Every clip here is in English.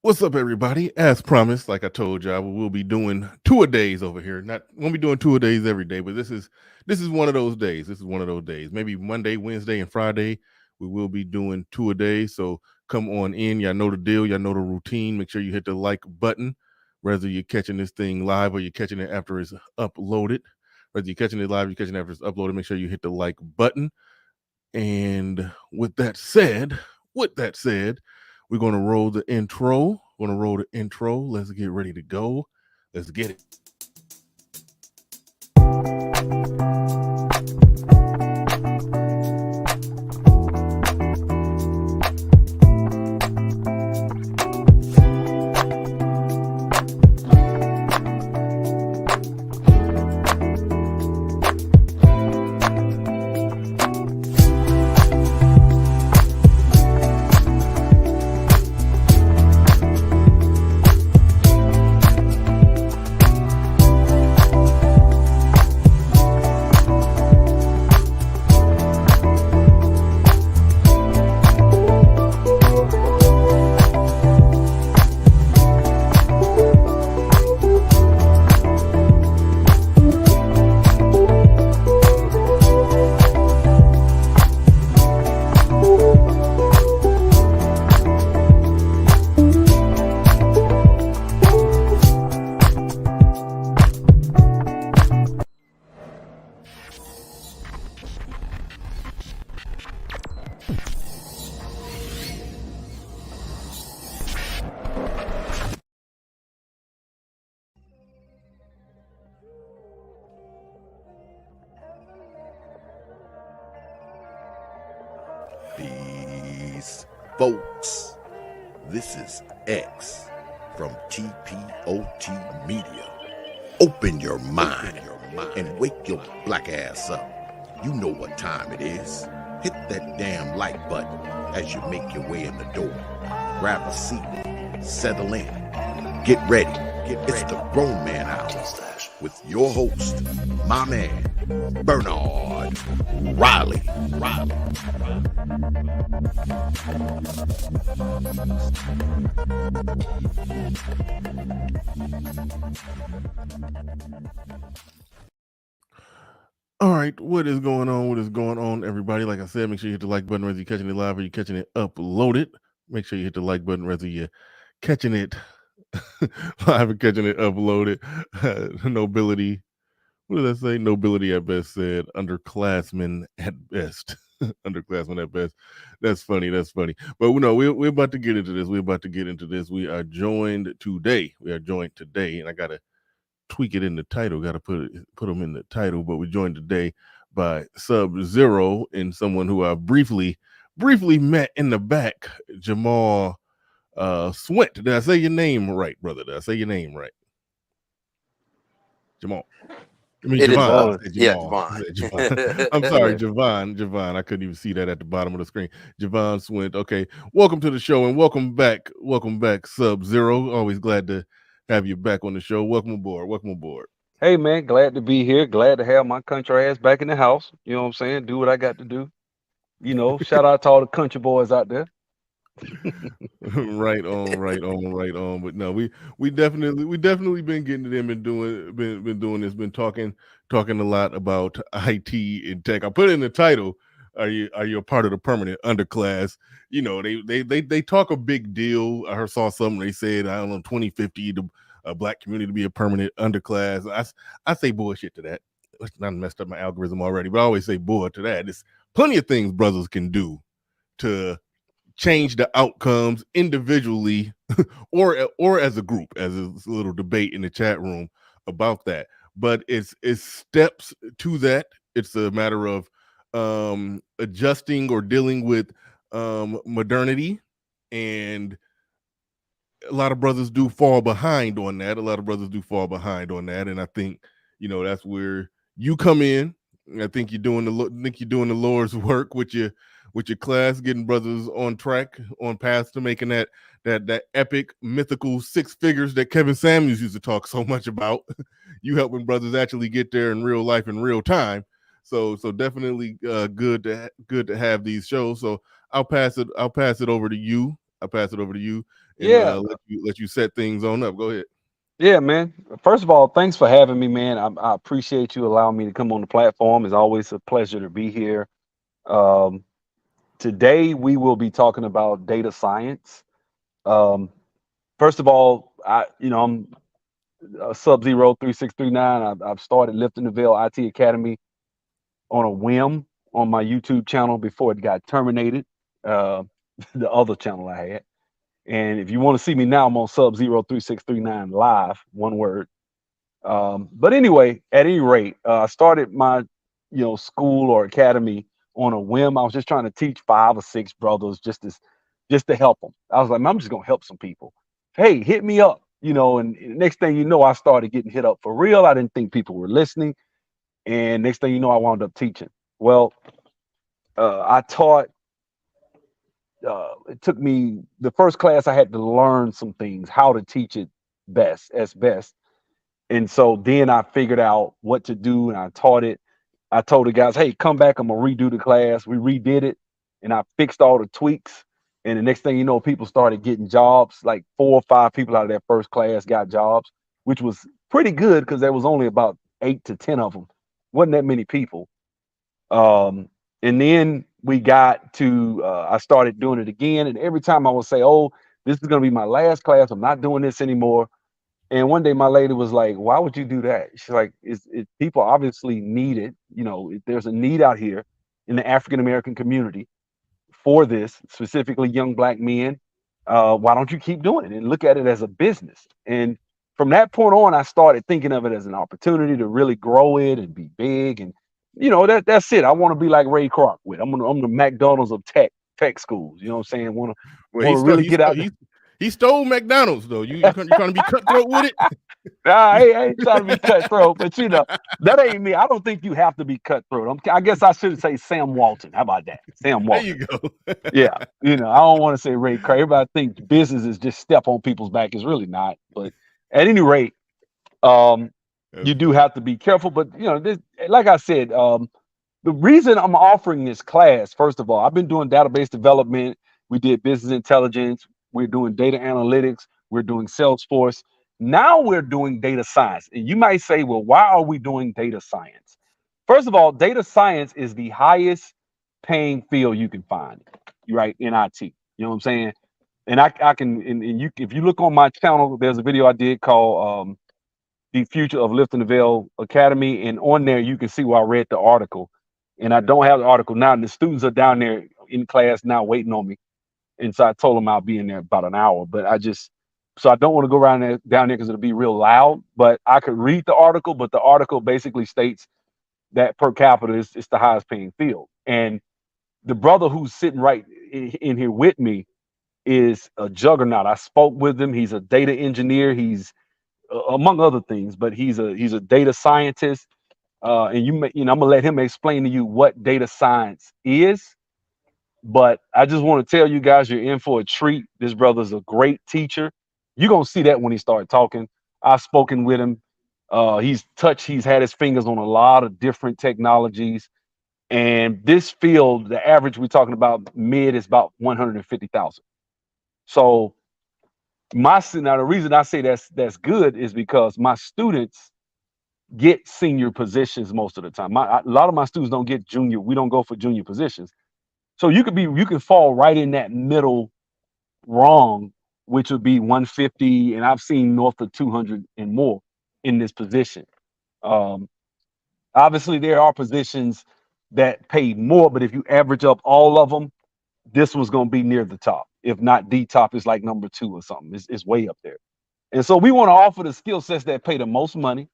What's up, everybody? As promised, like I told y'all, we will be doing two-a-days over here. Not won't be doing two-a-days every day, but this is one of those days. This is one of those days. Maybe Monday, Wednesday, and Friday we will be doing two-a-days. So come on in. Y'all know the deal. Y'all know the routine. Make sure you hit the like button, whether you're catching this thing live or you're catching it after it's uploaded. Whether you're catching it live, you're catching it after it's uploaded. Make sure you hit the like button. And with that said, we're gonna roll the intro. We're gonna roll the intro. Let's get ready to go. Let's get it. Peace, folks. This is X from TPOT Media. Open your mind and wake your black ass up. You know what time it is. Hit that damn like button as you make your way in the door. Grab a seat, settle in, get ready. It's the Grown Man Hour with your host, my man, Bernard Riley. All right, what is going on? What is going on, everybody? Like I said, make sure you hit the like button whether you're catching it live or you're catching it uploaded. Make sure you hit the like button whether you're catching it live or catching it uploaded. Nobility. What did I say? Nobility at best said, underclassmen at best. Underclassmen at best. That's funny. That's funny. But no, we're about to get into this. We are joined today. And I gotta tweak it in the title. Got to put them in the title. But we're joined today by SUBZERO and someone who I briefly met in the back, Jamal Swint. Did I say your name right, brother? Did I say your name right? Jamal. I mean, It is Javon. I said yeah, Jamal. I Devon. said Javon. I'm sorry, Javon. I couldn't even see that at the bottom of the screen. Javon Swint. Okay. Welcome to the show and welcome back. Welcome back, SUBZERO. Always glad to have you back on the show. Welcome aboard. Welcome aboard. Hey man, glad to be here. Glad to have my country ass back in the house. You know what I'm saying? Do what I got to do. Shout out to all the country boys out there. Right on, right on, right on. But no, we definitely been getting to them and doing this, been talking a lot about IT and tech. I put it in the title. Are you a part of the permanent underclass? They talk a big deal. Saw something they said, I don't know, 2050 the black community to be a permanent underclass. I say bullshit to that. It's not messed up my algorithm already, but I always say bull to that. There's plenty of things brothers can do to change the outcomes individually or as a group, as a little debate in the chat room about that. But it's steps to that. It's a matter of adjusting or dealing with modernity, and a lot of brothers do fall behind on that. And I think that's where you come in. I think you're doing the Lord's work with your class, getting brothers on track, on path to making that epic mythical six figures that Kevin Samuels used to talk so much about. You helping brothers actually get there in real life, in real time. So definitely good to have these shows. So I'll pass it over to you, I pass it over to you and Yeah, let you set things on up. Go ahead. yeah, man. First of all, thanks for having me, man. I appreciate you allowing me to come on the platform. It's always a pleasure to be here. Um, Today we will be talking about data science. Um, First of all, I'm SUBZERO 3639. I've started Lifting the Veil IT Academy on a whim on my YouTube channel before it got terminated. Uh, the other channel I had. And if you want to see me now, I'm on SUBZERO 3639 live, one word. But anyway, at any rate, I started my, school or academy on a whim. I was just trying to teach 5 or 6 brothers just to help them. I was like, man, I'm just gonna help some people. Hey, hit me up, And next thing you know, I started getting hit up for real. I didn't think people were listening, and next thing you know, I wound up teaching. Well, I taught. It took me the first class. I had to learn some things, how to teach it best. And so then I figured out what to do and I taught it. I told the guys, hey, come back. I'm going to redo the class. We redid it and I fixed all the tweaks. And the next thing you know, people started getting jobs. Like 4 or 5 people out of that first class got jobs, which was pretty good because there was only about 8 to 10 of them. Wasn't that many people. And then we got to, I started doing it again. And every time I would say, oh, this is going to be my last class. I'm not doing this anymore. And one day my lady was like, why would you do that? She's like, people obviously need it. There's a need out here in the African American community for this, specifically young Black men. Why don't you keep doing it and look at it as a business? And from that point on, I started thinking of it as an opportunity to really grow it and be big. And that's it. I want to be like Ray Kroc with. I'm the McDonald's of tech schools. You know what I'm saying? Well, Want to really get out there. he stole McDonald's though. You trying to be cutthroat with it? Nah, I ain't trying to be cutthroat, but that ain't me. I don't think you have to be cutthroat. I guess I should say Sam Walton. How about that? Sam There Walton. you go. Yeah. I don't want to say Ray Kroc. Everybody thinks business is just step on people's back. It's really not. But at any rate, you do have to be careful. But like I said, the reason I'm offering this class, first of all, I've been doing database development. We did business intelligence. We're doing data analytics. We're doing Salesforce. Now we're doing data science. And you might say, well, why are we doing data science? First of all, data science is the highest paying field you can find, right, in IT. You know what I'm saying? And I can, and you, if you look on my channel, there's a video I did called The Future of Lifting the Veil Academy. And on there, you can see where I read the article. And I don't have the article now. And the students are down there in class now waiting on me. And so I told them I'll be in there about an hour. But so I don't want to go around down there because it'll be real loud. But I could read the article. But the article basically states that per capita is the highest paying field. And the brother who's sitting right in here with me is a juggernaut. I spoke with him. He's a data engineer. He's among other things, but he's a data scientist. And I'm gonna let him explain to you what data science is. But I just want to tell you guys, you're in for a treat. This brother's a great teacher. You're gonna see that when he started talking. I've spoken with him. He's had his fingers on a lot of different technologies. And this field, the average we're talking about mid is about 150,000. So now the reason I say that's good is because my students get senior positions most of the time. A lot of my students don't get junior. We don't go for junior positions. So you can fall right in that middle rung, which would be 150, and I've seen north of 200 and more in this position. Obviously, there are positions that pay more, but if you average up all of them, this was going to be near the top. If not the top, it's like number 2 or something. It's way up there. And so we want to offer the skill sets that pay the most money.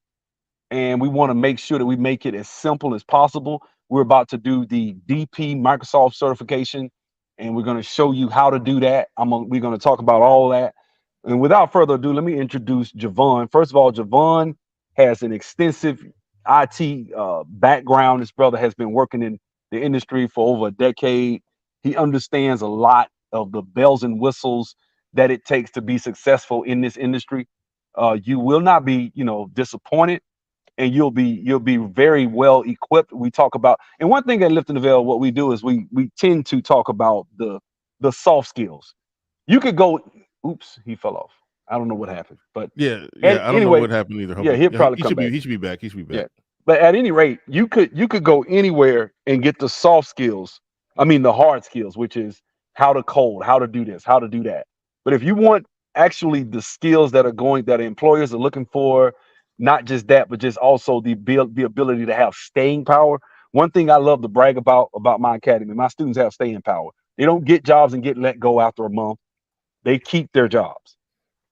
And we want to make sure that we make it as simple as possible. We're about to do the DP Microsoft certification, and we're going to show you how to do that. We're going to talk about all that. And without further ado, let me introduce Javon. First of all, Javon has an extensive IT background. This brother has been working in the industry for over a decade. He understands a lot of the bells and whistles that it takes to be successful in this industry. You will not be, disappointed, and you'll be very well equipped. We talk about, and one thing at Lifting the Veil, what we do is we tend to talk about the soft skills. You could go. Oops, he fell off. I don't know what happened, but Yeah, I don't know anyway, what happened either. yeah, Hopefully, he'll probably he come should be. back. He should be back. He should be Yeah, back. but at any rate, you could go anywhere and get the soft skills. I mean, the hard skills, which is how to code, how to do this, how to do that. But if you want actually the skills that employers are looking for, not just that, but just also the ability to have staying power. One thing I love to brag about my academy, my students have staying power. They don't get jobs and get let go after a month. They keep their jobs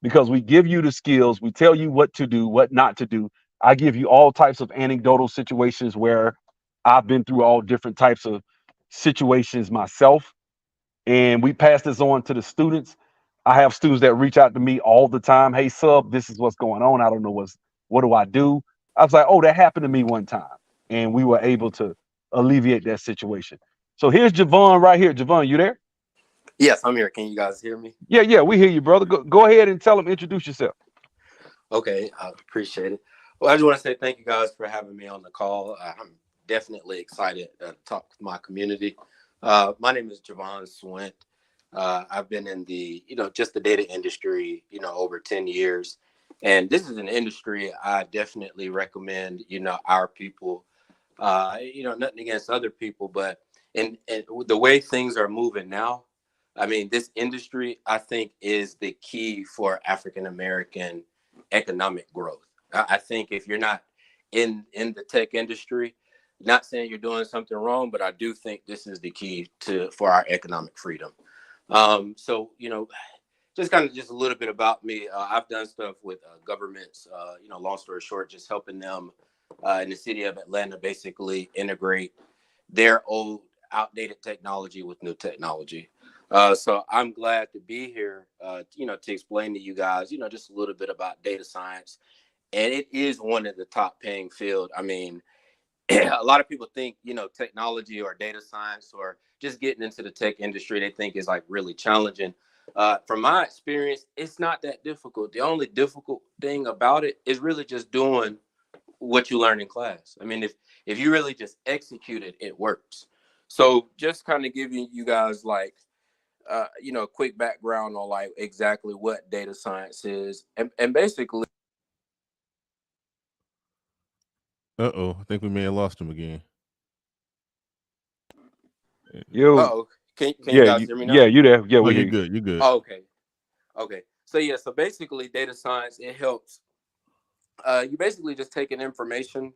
because we give you the skills, we tell you what to do, what not to do. I give you all types of anecdotal situations where I've been through all different types of situations myself, and we pass this on to the students. I have students that reach out to me all the time. Hey, sub, this is what's going on. I don't know what do I do? I was like, oh, that happened to me one time, and we were able to alleviate that situation. So here's Javon right here. Javon, you there? Yes, I'm here. Can you guys hear me? Yeah, we hear you, brother. Go ahead and tell them, introduce yourself. Okay, I appreciate it. Well, I just want to say thank you guys for having me on the call. I'm definitely excited to talk with my community. My name is Javon Swint. I've been in the, just the data industry, over 10 years. And this is an industry I definitely recommend, our people, nothing against other people, but in the way things are moving now, I mean, this industry, I think, is the key for African American economic growth. I think if you're not in the tech industry, not saying you're doing something wrong, but I do think this is the key for our economic freedom. So, just a little bit about me. I've done stuff with governments, long story short, just helping them in the city of Atlanta basically integrate their old outdated technology with new technology. So I'm glad to be here, to explain to you guys, just a little bit about data science. And it is one of the top paying field. I mean, a lot of people think, technology or data science or just getting into the tech industry, they think is like really challenging. From my experience, it's not that difficult. The only difficult thing about it is really just doing what you learn in class. I mean, if you really just execute it, it works. So just kind of giving you guys like, a quick background on like exactly what data science is, and basically. I think we may have lost him again. Yo, Oh, can you guys hear me now? you there? Yeah, Oh, we hear you're you. good. You're good. Oh, okay. So yeah, so basically, data science, it helps. You basically just taking information.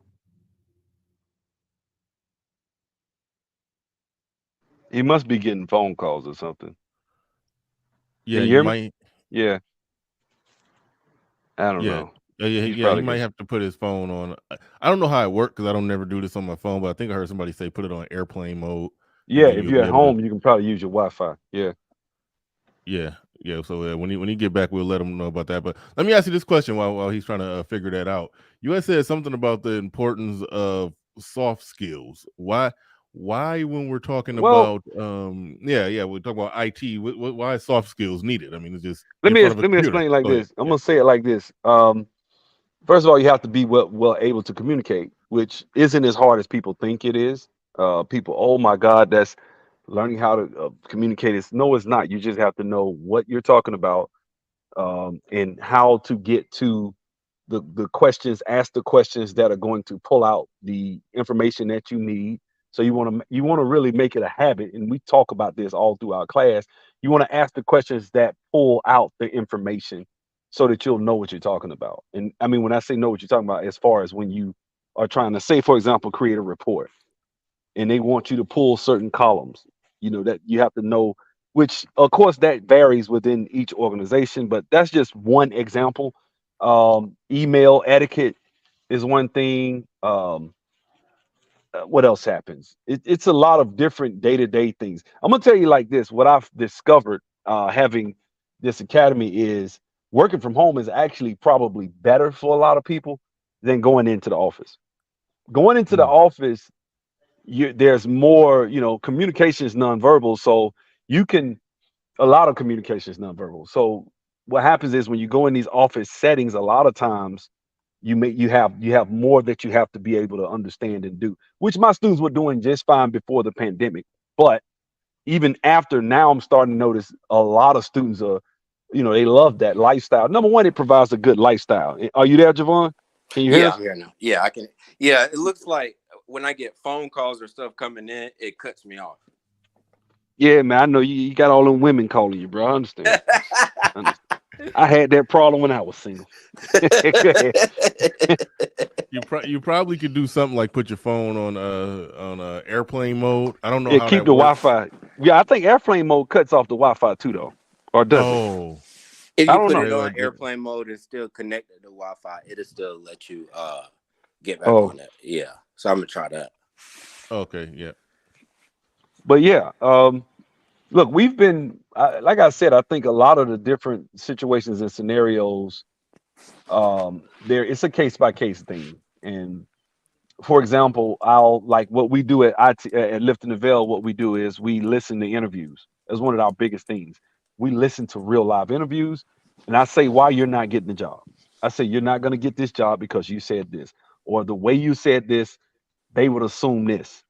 He must be getting phone calls or something. Yeah, Can you you hear me? might. Yeah, I don't Yeah, know. He's yeah. He probably might getting. have to put his phone on. I don't know how it works because I don't never do this on my phone. But I think I heard somebody say put it on airplane mode, and Yeah, then if you'll you're be at able to. home, you can probably use your Wi-Fi. Yeah. Yeah. So when he get back, we'll let him know about that. But let me ask you this question while he's trying to figure that out. You had said something about the importance of soft skills. Why when we're talking Well, about we're talking about IT. Why is soft skills needed? I mean, it's just let in me front of a let me computer. explain like Go ahead. this. I'm Yeah. gonna say it like this. First of all, you have to be well able to communicate, which isn't as hard as people think it is. People, oh my God, that's learning how to communicate. No, it's not. You just have to know what you're talking about, and how to get to the questions, ask the questions that are going to pull out the information that you need. So you want to really make it a habit, and we talk about this all through our class. You want to ask the questions that pull out the information so that you'll know what you're talking about. And I mean, when I say know what you're talking about, as far as when you are trying to say, for example, create a report and they want you to pull certain columns, that you have to know, which of course that varies within each organization, but that's just one example. Email etiquette is one thing. What else happens? It's a lot of different day-to-day things. I'm gonna tell you like this: what I've discovered having this academy is working from home is actually probably better for a lot of people than going into the office. Going into the Mm. office, there's more, communication is nonverbal, so you can a lot of communication is nonverbal. So what happens is when you go in these office settings, a lot of times you have more that you have to be able to understand and do, which my students were doing just fine before the pandemic. But even after now, I'm starting to notice a lot of students are, they love that lifestyle. Number one, it provides a good lifestyle. Are you there, Javon? Can you hear Yeah, us? I'm here now. Yeah, I can. Yeah, it looks like when I get phone calls or stuff coming in, it cuts me off. Yeah, man. I know you got all them women calling you, bro. I understand. I understand. I had that problem when I was single. Go ahead. You probably could do something like put your phone on airplane mode. I don't know Yeah, how keep that the works. Wi-Fi. Yeah, I think airplane mode cuts off the Wi-Fi too, though, or does it? Oh, If I you don't put know. it on like that. airplane mode and still connected to Wi-Fi, it'll still let you get back Oh, on it. Yeah, so I'm gonna try that. Okay, yeah. but yeah. Look, we've been, like I said, I think a lot of the different situations and scenarios, there it's a case by case thing. And for example, I'll like what we do at at Lifting the Veil. What we do is we listen to interviews. That's one of our biggest things. We listen to real live interviews, and I say why you're not getting the job. I say you're not going to get this job because you said this, or the way you said this, they would assume this.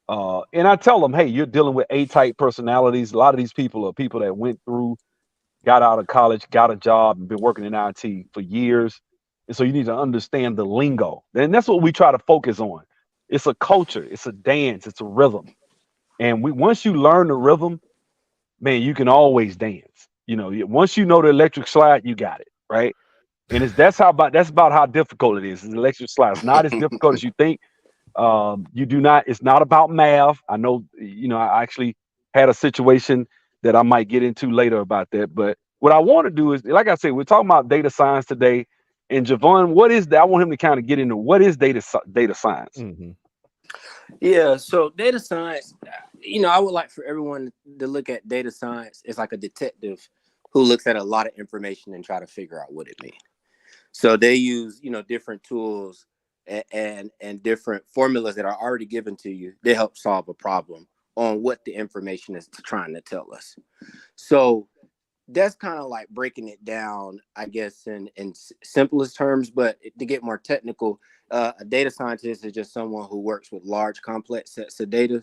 And I tell them, hey, you're dealing with A-type personalities. A lot of these people are people that went through, got out of college, got a job, and been working in IT for years. And so you need to understand the lingo. And that's what we try to focus on. It's a culture, it's a dance, it's a rhythm. And once you learn the rhythm, man, you can always dance. Once you know the electric slide, you got it, right? And that's about how difficult it is. The electric slide. It's not as difficult as you think. You do not, it's not about math. I know, I actually had a situation that I might get into later about that. But what I want to do is, like I said, we're talking about data science today. And Javon, what is that? I want him to kind of get into what is data science. Mm-hmm. Yeah, so data science, I would like for everyone to look at data science as like a detective who looks at a lot of information and try to figure out what it means. So they use, different tools and different formulas that are already given to you. They help solve a problem on what the information is trying to tell us. So that's kind of like breaking it down, I guess, in simplest terms. But to get more technical, a data scientist is just someone who works with large, complex sets of data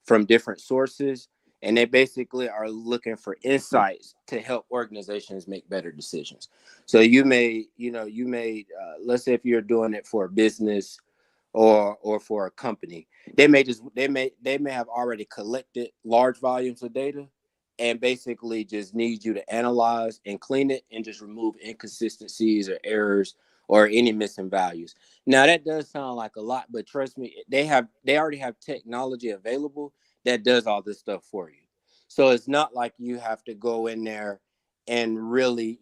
from different sources, and they basically are looking for insights to help organizations make better decisions. So let's say if you're doing it for a business or for a company, they may have already collected large volumes of data and basically just need you to analyze and clean it and just remove inconsistencies or errors or any missing values. Now that does sound like a lot, but trust me, they already have technology available that does all this stuff for you. So it's not like you have to go in there and really,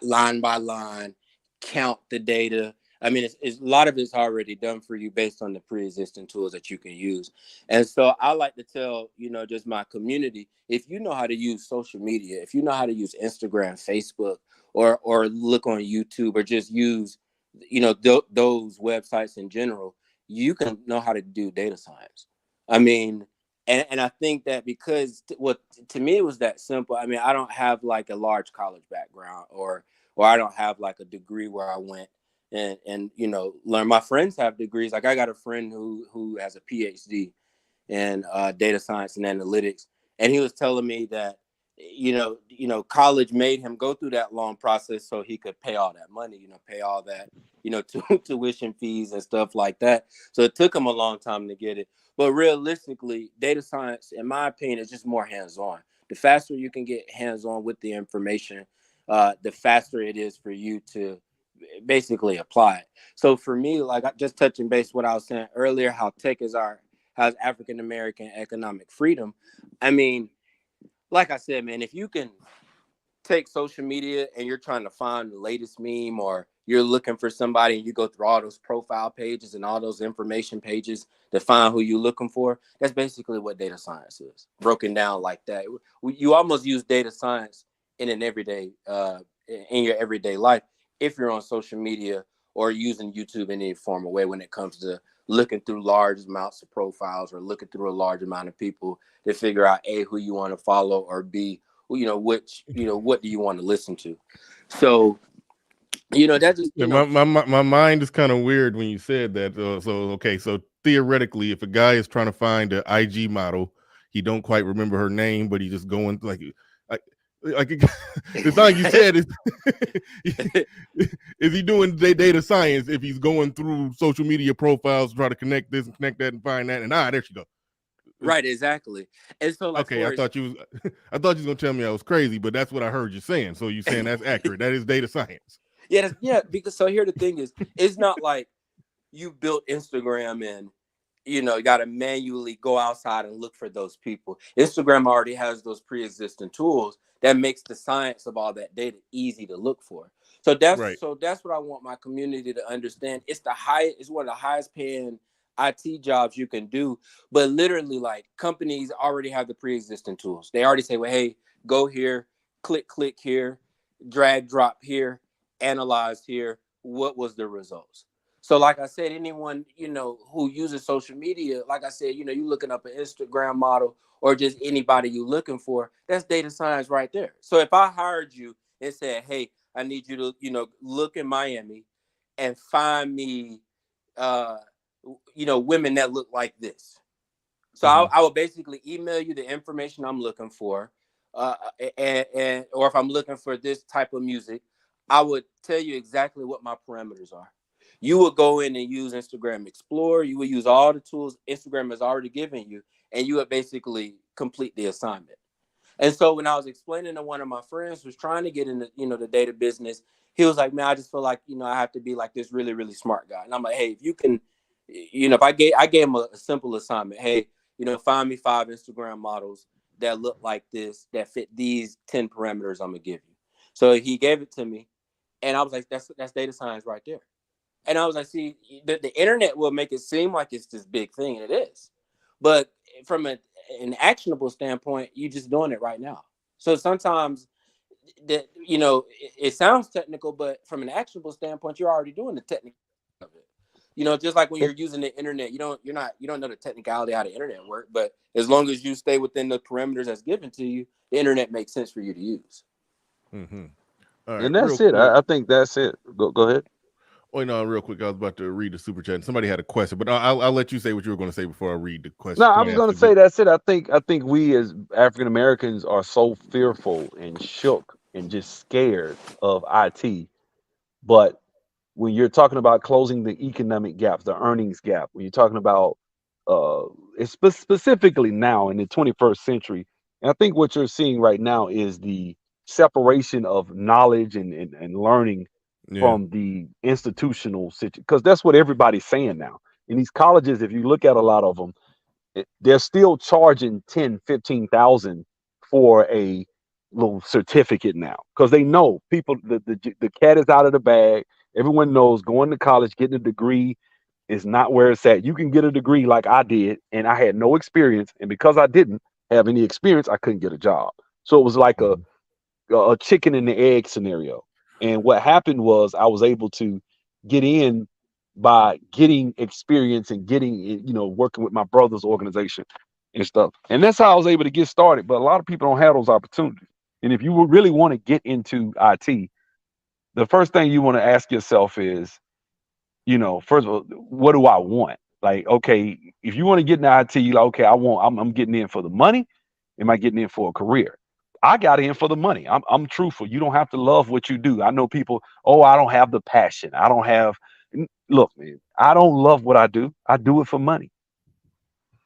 line by line count the data. I mean, it's a lot of it's already done for you based on the pre-existing tools that you can use. And so I like to tell, just my community, if you know how to use social media, if you know how to use Instagram, Facebook, or look on YouTube, or just use, those websites in general, you can know how to do data science. I mean, and I think that because to me it was that simple. I mean, I don't have like a large college background, or I don't have like a degree where I went and learn. My friends have degrees. Like I got a friend who has a PhD in data science and analytics, and he was telling me that college made him go through that long process so he could pay all that money, pay all that tuition fees and stuff like that. So it took him a long time to get it. But realistically, data science, in my opinion, is just more hands-on. The faster you can get hands-on with the information, the faster it is for you to basically apply it. So for me, like just touching base what I was saying earlier, how tech has African American economic freedom. I mean, like I said, man, if you can take social media and you're trying to find the latest meme, or you're looking for somebody and you go through all those profile pages and all those information pages to find who you're looking for, that's basically what data science is, broken down like that. You almost use data science in an everyday in your everyday life if you're on social media or using YouTube in any form of way when it comes to looking through large amounts of profiles or looking through a large amount of people to figure out A, who you want to follow, or B, what do you want to listen to? So, that just, Yeah, my mind is kind of weird when you said that. So okay, so theoretically, if a guy is trying to find an IG model, he don't quite remember her name, but he just going like it's not like you said is is he doing data science if he's going through social media profiles to try to connect this and connect that and find that and there she go. Right, exactly. And so like Okay, I thought you was gonna tell me I was crazy, but that's what I heard you saying. So you saying that's accurate. That is data science. yeah, because so here the thing is, it's not like you built Instagram and you got to manually go outside and look for those people. Instagram already has those pre-existing tools that makes the science of all that data easy to look for. So Right. that's what I want my community to understand. It's one of the highest paying IT jobs you can do, but literally like companies already have the pre-existing tools. They already say, well, hey, go here, click here, drag drop here, analyze here. What was the results? So like I said, anyone, who uses social media, like I said, you looking up an Instagram model or just anybody you looking for, that's data science right there. So if I hired you and said, hey, I need you to, look in Miami and find me, women that look like this. So I would basically email you the information I'm looking for, and or if I'm looking for this type of music, I would tell you exactly what my parameters are. You would go in and use Instagram Explorer. You would use all the tools Instagram has already given you, and you would basically complete the assignment. And so when I was explaining to one of my friends who's trying to get into, the data business, he was like, man, I just feel like, I have to be like this really, really smart guy. And I'm like, hey, if you can, if I gave him a simple assignment, hey, find me 5 Instagram models that look like this, that fit these 10 parameters I'm gonna give you. So he gave it to me, and I was like, that's data science right there. And I was like, see, the internet will make it seem like it's this big thing, and it is. But from an actionable standpoint, you're just doing it right now. So sometimes that it sounds technical, but from an actionable standpoint, you're already doing the technical of it. Just like when you're using the internet, you don't know the technicality how the internet works, but as long as you stay within the parameters that's given to you, the internet makes sense for you to use. Mm-hmm. All right, And real that's it. quick. I think that's it. Go ahead. Oh no, real quick. I was about to read the super chat. Somebody had a question, but I'll let you say what you were going to say before I read the question. No, I Somebody was asked gonna a say good. that's it. I think we as African Americans are so fearful and shook and just scared of IT. But when you're talking about closing the economic gap, the earnings gap, when you're talking about it's specifically now in the 21st century, and I think what you're seeing right now is the separation of knowledge and learning Yeah. from the institutional situation, because that's what everybody's saying now. In these colleges, if you look at a lot of them, they're still charging 10, 15,000 for a little certificate now because they know people the cat is out of the bag. Everyone knows going to college, getting a degree is not where it's at. You can get a degree like I did, and I had no experience, and because I didn't have any experience, I couldn't get a job. So it was like a chicken and the egg scenario. And what happened was I was able to get in by getting experience and working with my brother's organization and stuff. And that's how I was able to get started. But a lot of people don't have those opportunities. And if you really want to get into IT, the first thing you want to ask yourself is, first of all, what do I want? Like, okay, if you want to get into IT, you're like, okay, I'm getting in for the money. Am I getting in for a career? I got in for the money. I'm truthful. You don't have to love what you do. I know people, oh, I don't have the passion. I don't have look, man, I don't love what I do. I do it for money.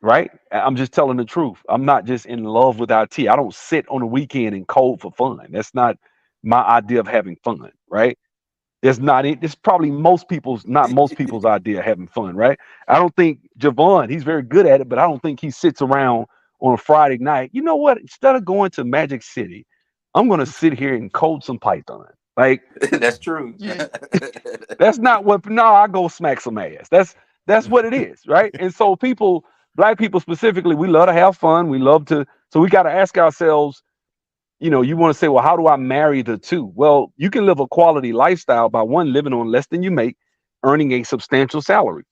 Right? I'm just telling the truth. I'm not just in love with IT. I don't sit on the weekend and code for fun. That's not my idea of having fun, right? It's not it. It's probably not most people's idea of having fun, right? I don't think Javon, he's very good at it, but I don't think he sits around on a Friday night. You know what? Instead of going to Magic City, I'm gonna sit here and code some Python. Like That's true. that's not what. No, I go smack some ass. That's what it is, right? And so black people specifically, we love to have fun. We love to. So we got to ask ourselves, you want to say, well, how do I marry the two? Well, you can live a quality lifestyle by one, living on less than you make, earning a substantial salary.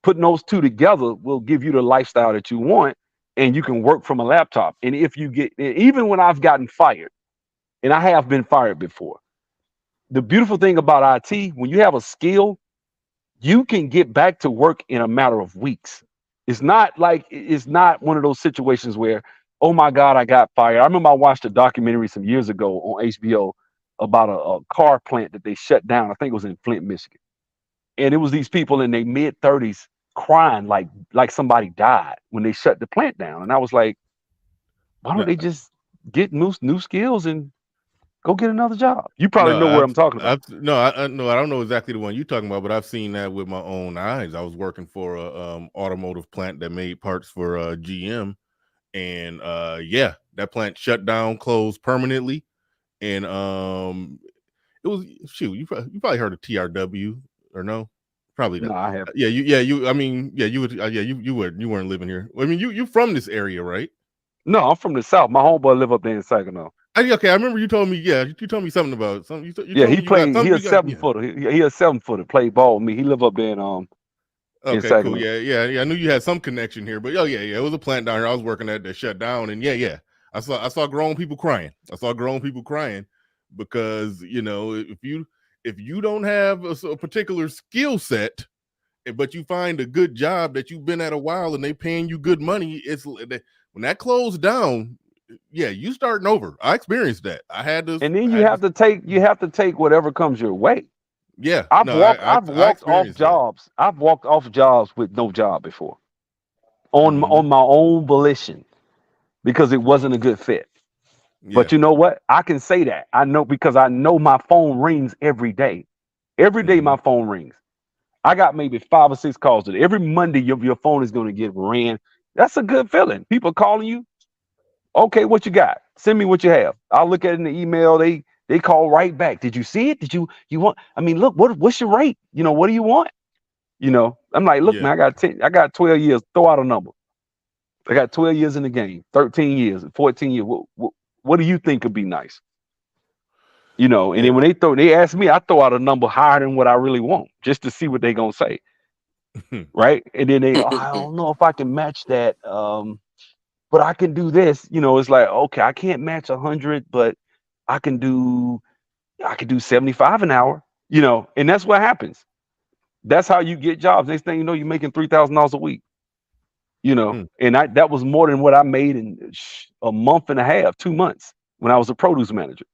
Putting those two together will give you the lifestyle that you want, and you can work from a laptop. And if you even when I've gotten fired, and I have been fired before, the beautiful thing about IT, when you have a skill, you can get back to work in a matter of weeks. It's not one of those situations where, oh my God, I got fired. I remember I watched a documentary some years ago on HBO about a car plant that they shut down. I think it was in Flint, Michigan. And it was these people in their mid-30s crying like somebody died when they shut the plant down. And I was like, why don't No, they just get new skills and go get another job? You probably no, know where I'm talking about. no, no, I don't know exactly the one you're talking about, but I've seen that with my own eyes. I was working for a automotive plant that made parts for GM, and yeah, that plant shut down, closed permanently, and it was shoot. You probably heard of TRW or no? Probably not. No, I have I mean, yeah, you would. Yeah, you weren't living here. I mean, you from this area, right? no. I'm from the South. My homeboy live up there in Saginaw. Okay, I remember you told me. Yeah, you told me something about something. You Yeah, told he me you got played. He something. a You got 7-footer. He a 7-footer. Played ball with me. He live up there in Okay, cool. Saginaw. Yeah. I knew you had some connection here, but yeah. It was a plant down here I was working at that shut down, and yeah. I saw grown people crying. I saw grown people crying because if you don't have a particular skill set, but you find a good job that you've been at a while and they paying you good money, when that closed down, yeah, you starting over. I experienced that. I had to. And then you have to take whatever comes your way. Yeah, I've no, walked I I've I walked off experienced that. jobs. I've walked off jobs with no job before Mm-hmm. on my own volition because it wasn't a good fit. Yeah. But you know what? I can say that. I know because I know my phone rings every day. Every day Mm-hmm. my phone rings. I got maybe 5 or 6 calls today. Every Monday your phone is going to get ran. That's a good feeling. People calling you. Okay, what you got? Send me what you have. I'll look at it in the email. They call right back. Did you see it? Did you want? I mean, look, what's your rate? What do you want? I'm like, look, Yeah. man, I got 12 years. Throw out a number. I got 12 years in the game, 13 years, 14 years. What do you think would be nice? And Yeah. then when they ask me, I throw out a number higher than what I really want, just to see what they gonna say, right? And then I don't know if I can match that, but I can do this. It's like, okay, I can't match 100, but I can do 75 an hour. And that's what happens. That's how you get jobs. Next thing you know, you're making $3,000 a week. Mm. And that was more than what I made in a month and a half, 2 months when I was a produce manager.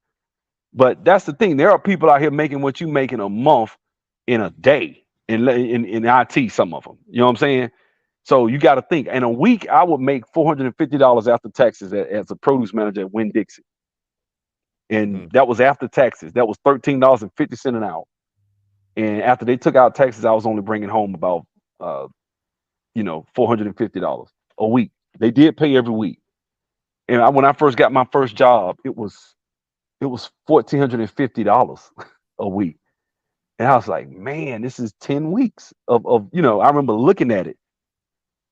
But that's the thing. There are people out here making what you make in a month in a day in IT, some of them. You know what I'm saying? So you got to think. In a week, I would make $450 after taxes as a produce manager at Winn-Dixie. And Mm. that was after taxes. That was $13.50 an hour. And after they took out taxes, I was only bringing home about, $450 a week. They did pay every week. And when I first got my first job, it was $1,450 a week. And I was like, man, this is 10 weeks of I remember looking at it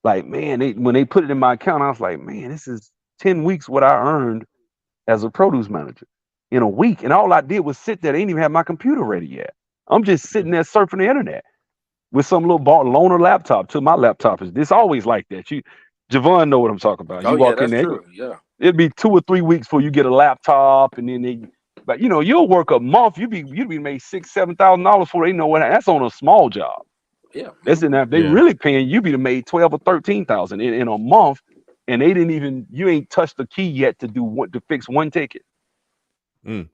like, man, when they put it in my account, I was like, man, this is 10 weeks what I earned as a produce manager in a week. And all I did was sit there. They didn't even have my computer ready yet. I'm just sitting there surfing the internet with some little loaner laptop till my laptop is this always like that. Javon know what I'm talking about. Oh You yeah, walk in that's there, true. Yeah. it'd be 2 or 3 weeks before you get a laptop, and then but you'll work a month. You'd be made $6,000-7,000 before they know what. That's on a small job. Yeah. That's in that they Yeah. really paying you be made 12 or 13,000 in a month, and they didn't even you ain't touched the key yet to fix one ticket. Mm.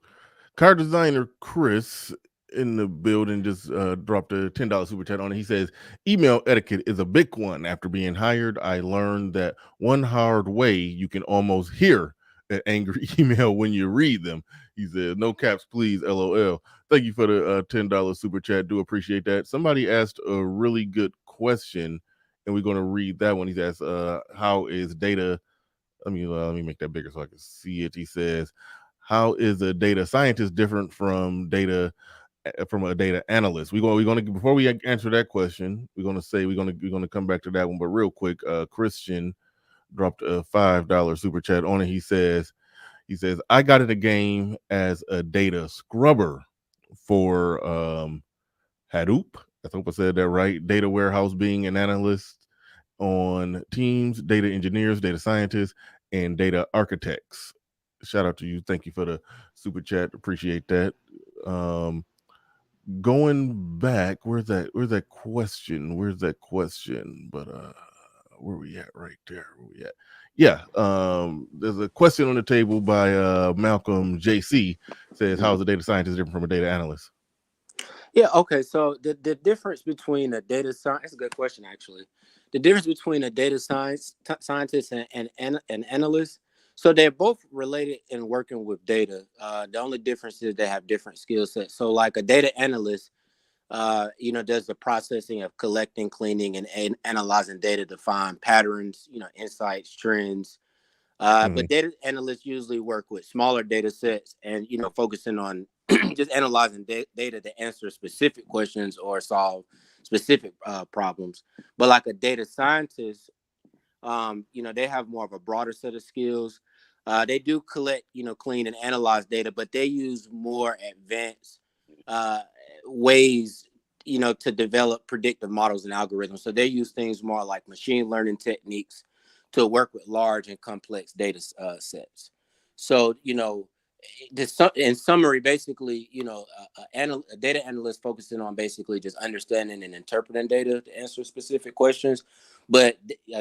Car designer Chris in the building just dropped a $10 super chat on it. He says, email etiquette is a big one. After being hired, I learned that one hard way you can almost hear an angry email when you read them. He said, no caps, please, LOL. Thank you for the $10 super chat. Do appreciate that. Somebody asked a really good question, and we're going to read that one. He's asked, how is data? Let me make that bigger so I can see it. He says, how is a data scientist different from a data analyst? We're going to before we answer that question, we're going to come back to that one. But real quick, Christian dropped a $5 super chat on it. He says, I got in a game as a data scrubber for Hadoop. I hope I said that right. Data warehouse, being an analyst on teams, data engineers, data scientists, and data architects. Shout out to you. Thank you for the super chat. Appreciate that. Going back, where's that question? But where we at right there? Where we at? Yeah. There's a question on the table by Malcolm JC. Says, how is a data scientist different from a data analyst? Yeah, okay. So the difference between a data science, that's a good question actually. The difference between a data scientist and an analyst, so they're both related in working with data. The only difference is they have different skill sets. So like a data analyst, does the processing of collecting, cleaning, and analyzing data to find patterns, insights, trends. But data analysts usually work with smaller data sets and, focusing on just analyzing data to answer specific questions or solve specific problems. But like a data scientist, they have more of a broader set of skills. They do collect, clean and analyze data, but they use more advanced uh, ways, to develop predictive models and algorithms. So they use things more like machine learning techniques to work with large and complex data sets. So, in summary, basically, a data analyst focusing on basically just understanding and interpreting data to answer specific questions, but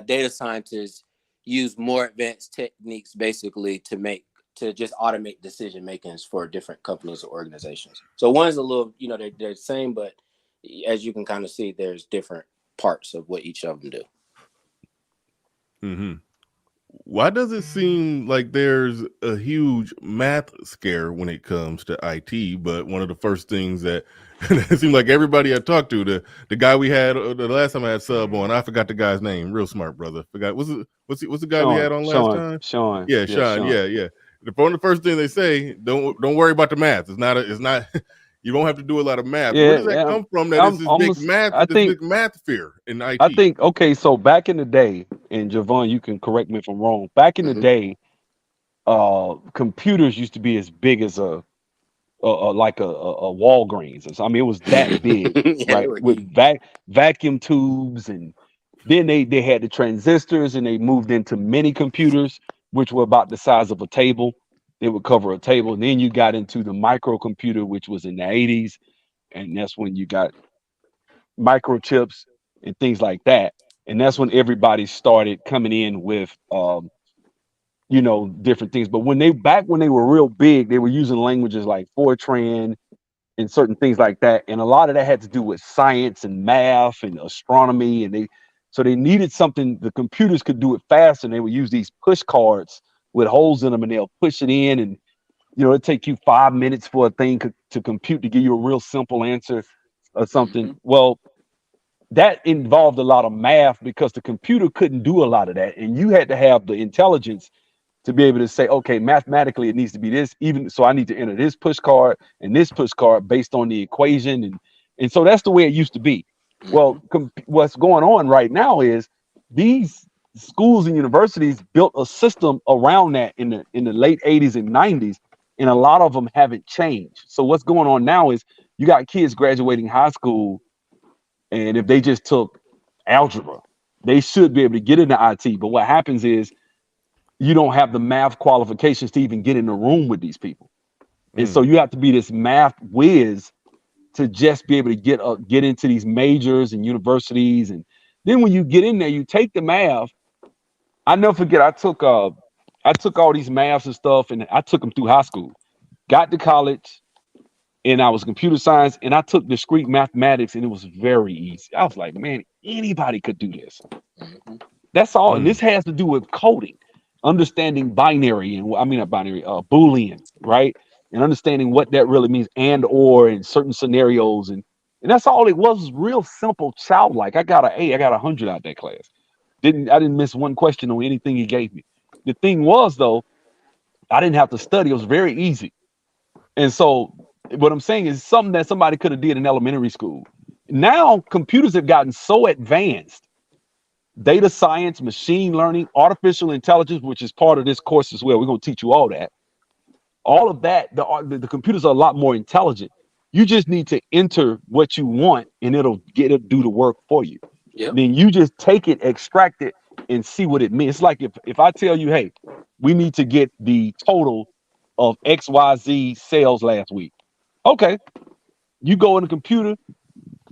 data scientists use more advanced techniques basically to just automate decision makings for different companies or organizations. So one's a little, they're the same, but as you can kind of see, there's different parts of what each of them do. Mm-hmm. Why does it seem like there's a huge math scare when it comes to IT? But one of the first things that it seemed like everybody I talked to, the guy we had the last time I had sub on, I forgot the guy's name. Real smart brother. Forgot what's the guy we had on last time? Sean. Yeah, Sean. Yeah. The first thing they say, don't worry about the math. It's not. You don't have to do a lot of math. Where does that Yeah, come from? That is I'm this big almost. math, I this think. big math fear in I IT. think. Okay, so back in the day, and Javon, you can correct me if I'm wrong. Back in the Mm-hmm. day, computers used to be as big as a Walgreens. I mean, it was that big, Yeah, they right? were With huge. vacuum tubes, and then they had the transistors, and they moved into mini computers, which were about the size of a table. They would cover a table, and then you got into the microcomputer, which was in the 80s, and that's when you got microchips and things like that. And that's when everybody started coming in with different things. But when they were real big, they were using languages like Fortran and certain things like that. And a lot of that had to do with science and math and astronomy. And they needed something the computers could do it fast, and they would use these push cards with holes in them, and they'll push it in, and it'd take you 5 minutes for a thing to compute to give you a real simple answer or something. Mm-hmm. Well, that involved a lot of math because the computer couldn't do a lot of that, and you had to have the intelligence to be able to say, okay, mathematically it needs to be this, even so I need to enter this push card and this push card based on the equation, and so that's the way it used to be. Mm-hmm. Well, what's going on right now is these schools and universities built a system around that in the late 80s and 90s, and a lot of them haven't changed. So what's going on now is you got kids graduating high school, and if they just took algebra, they should be able to get into IT. But what happens is you don't have the math qualifications to even get in the room with these people. And so you have to be this math whiz to just be able to get into these majors and universities. And then when you get in there, you take the math. I never forget, I took all these maths and stuff, and I took them through high school. Got to college, and I was computer science, and I took discrete mathematics, and it was very easy. I was like, man, anybody could do this. Mm-hmm. That's all. And this has to do with coding, understanding binary, and I mean not binary, Boolean, right? And understanding what that really means, and or in certain scenarios, and that's all it was real simple, childlike. I got an A, I got 100 out that class. I didn't miss one question on anything he gave me. The thing was though, I didn't have to study. It was very easy. And so what I'm saying is something that somebody could have did in elementary school. Now computers have gotten so advanced, data science, machine learning, artificial intelligence, which is part of this course as well. We're going to teach you all that. All of that, the computers are a lot more intelligent. You just need to enter what you want, and it'll do the work for you. Yep. Then you just take it, extract it, and see what it means. It's like if I tell you, hey, we need to get the total of XYZ sales last week. Okay, you go in the computer,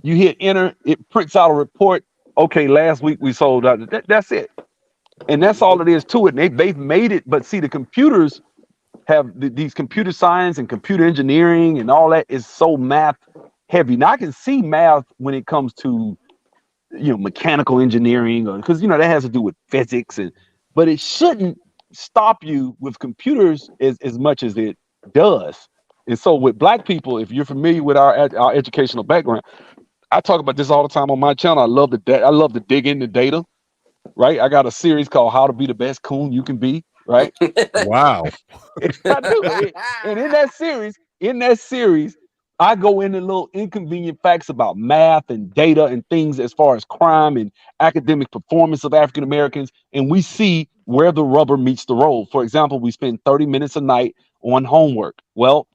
you hit enter, it prints out a report. Okay, last week we sold out. That's it, and that's all it is to it. And they've made it, but see, the computers have these computer science and computer engineering and all that is so math heavy. Now I can see math when it comes to mechanical engineering, or because that has to do with physics, but it shouldn't stop you with computers as much as it does. And so with black people, if you're familiar with our educational background, I talk about this all the time on my channel. I love to dig into data, right? I got a series called How to Be the Best Coon You Can Be, right? Wow. I do. And in that series, I go into little inconvenient facts about math and data and things as far as crime and academic performance of African Americans. And we see where the rubber meets the road. For example, we spend 30 minutes a night on homework. Well,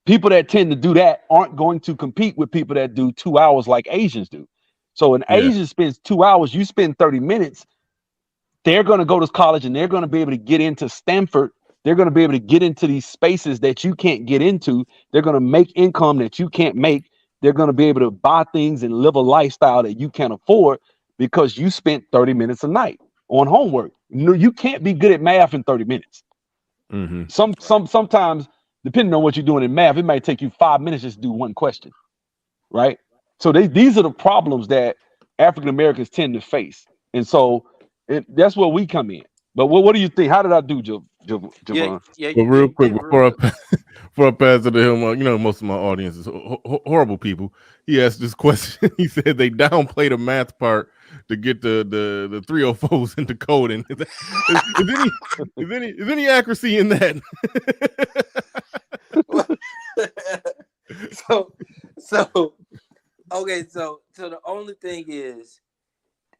people that tend to do that aren't going to compete with people that do 2 hours like Asians do. So an Yeah. Asian spends 2 hours, you spend 30 minutes. They're going to go to college and they're going to be able to get into Stanford. They're going to be able to get into these spaces that you can't get into. They're going to make income that you can't make. They're going to be able to buy things and live a lifestyle that you can't afford because you spent 30 minutes a night on homework. No, you can't be good at math in 30 minutes. Mm-hmm. Sometimes, depending on what you're doing in math, it might take you 5 minutes just to do one question, right? So these are the problems that African Americans tend to face, and so that's where we come in. But what do you think? How did I do, Javon? Yeah, But you real quick, did real good. before I pass it to him, most of my audience is horrible people. He asked this question. He said they downplay the math part to get the 304s into coding. Is any accuracy in that? so okay, so the only thing is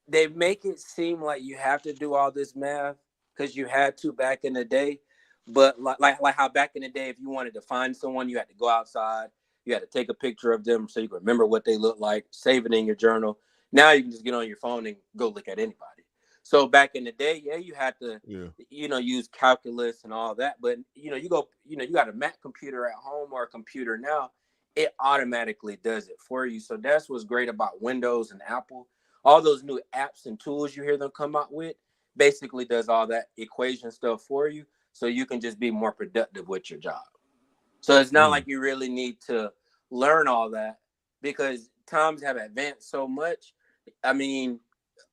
they make it seem like you have to do all this math because you had to back in the day. But like how back in the day, if you wanted to find someone, you had to go outside, you had to take a picture of them so you could remember what they look like, save it in your journal. Now you can just get on your phone and go look at anybody. So back in the day, yeah, you had to, use calculus and all that. But you got a Mac computer at home or a computer now, it automatically does it for you. So that's what's great about Windows and Apple. All those new apps and tools you hear them come out with basically does all that equation stuff for you, so you can just be more productive with your job. So it's not like you really need to learn all that because times have advanced so much. I mean,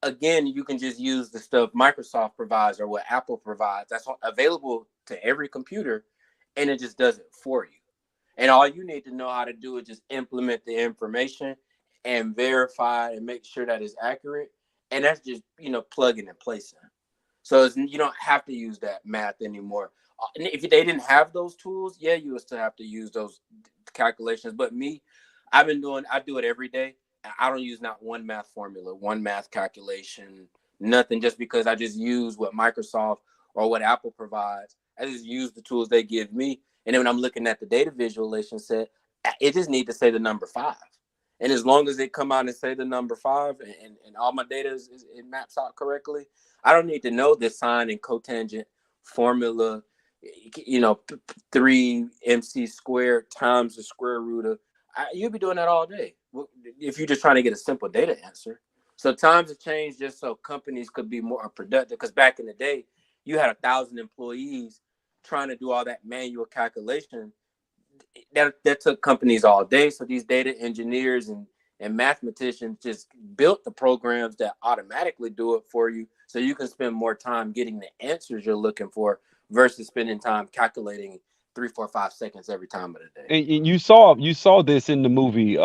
again, you can just use the stuff Microsoft provides or what Apple provides. That's available to every computer, and it just does it for you. And all you need to know how to do is just implement the information and verify and make sure that it's accurate. And that's just, plugging and placing. So you don't have to use that math anymore. If they didn't have those tools, yeah, you would still have to use those calculations. But me, I do it every day. I don't use not one math formula, one math calculation, nothing, just because I just use what Microsoft or what Apple provides. I just use the tools they give me. And then when I'm looking at the data visualization set, it just need to say the number 5. And as long as they come out and say the number 5 and all my data it maps out correctly, I don't need to know the sine and cotangent formula, 3 MC squared times the square root of. You'll be doing that all day if you're just trying to get a simple data answer. So times have changed just so companies could be more productive. Because back in the day, you had 1,000 employees trying to do all that manual calculation. That took companies all day. So these data engineers and mathematicians just built the programs that automatically do it for you, so you can spend more time getting the answers you're looking for versus spending time calculating 3, 4, 5 seconds every time of the day. And you saw this in the movie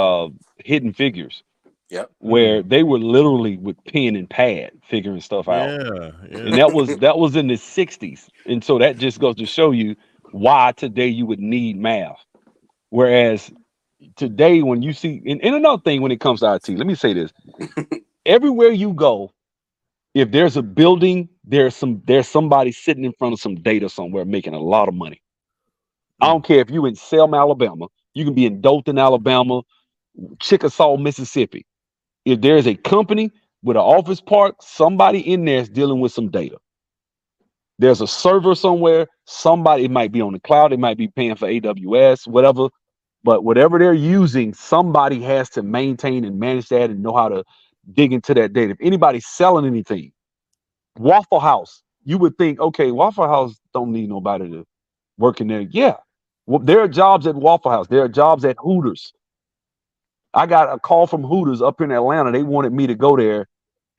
Hidden Figures. Yep. Where they were literally with pen and pad figuring stuff out. Yeah. And that was in the 60s. And so that just goes to show you why today you would need math. Whereas today, when you see, and another thing when it comes to IT, let me say this. Everywhere you go, if there's a building, there's somebody sitting in front of some data somewhere making a lot of money. I don't care if you in Selma, Alabama, you can be in Dothan, Alabama, Chickasaw, Mississippi. If there's a company with an office park, somebody in there is dealing with some data. There's a server somewhere. Somebody, it might be on the cloud. It might be paying for AWS, whatever. But whatever they're using, somebody has to maintain and manage that and know how to dig into that data. If anybody's selling anything, Waffle House, you would think, okay, Waffle House don't need nobody to work in there. Yeah. Well, there are jobs at Waffle House. There are jobs at Hooters. I got a call from Hooters up in Atlanta. They wanted me to go there.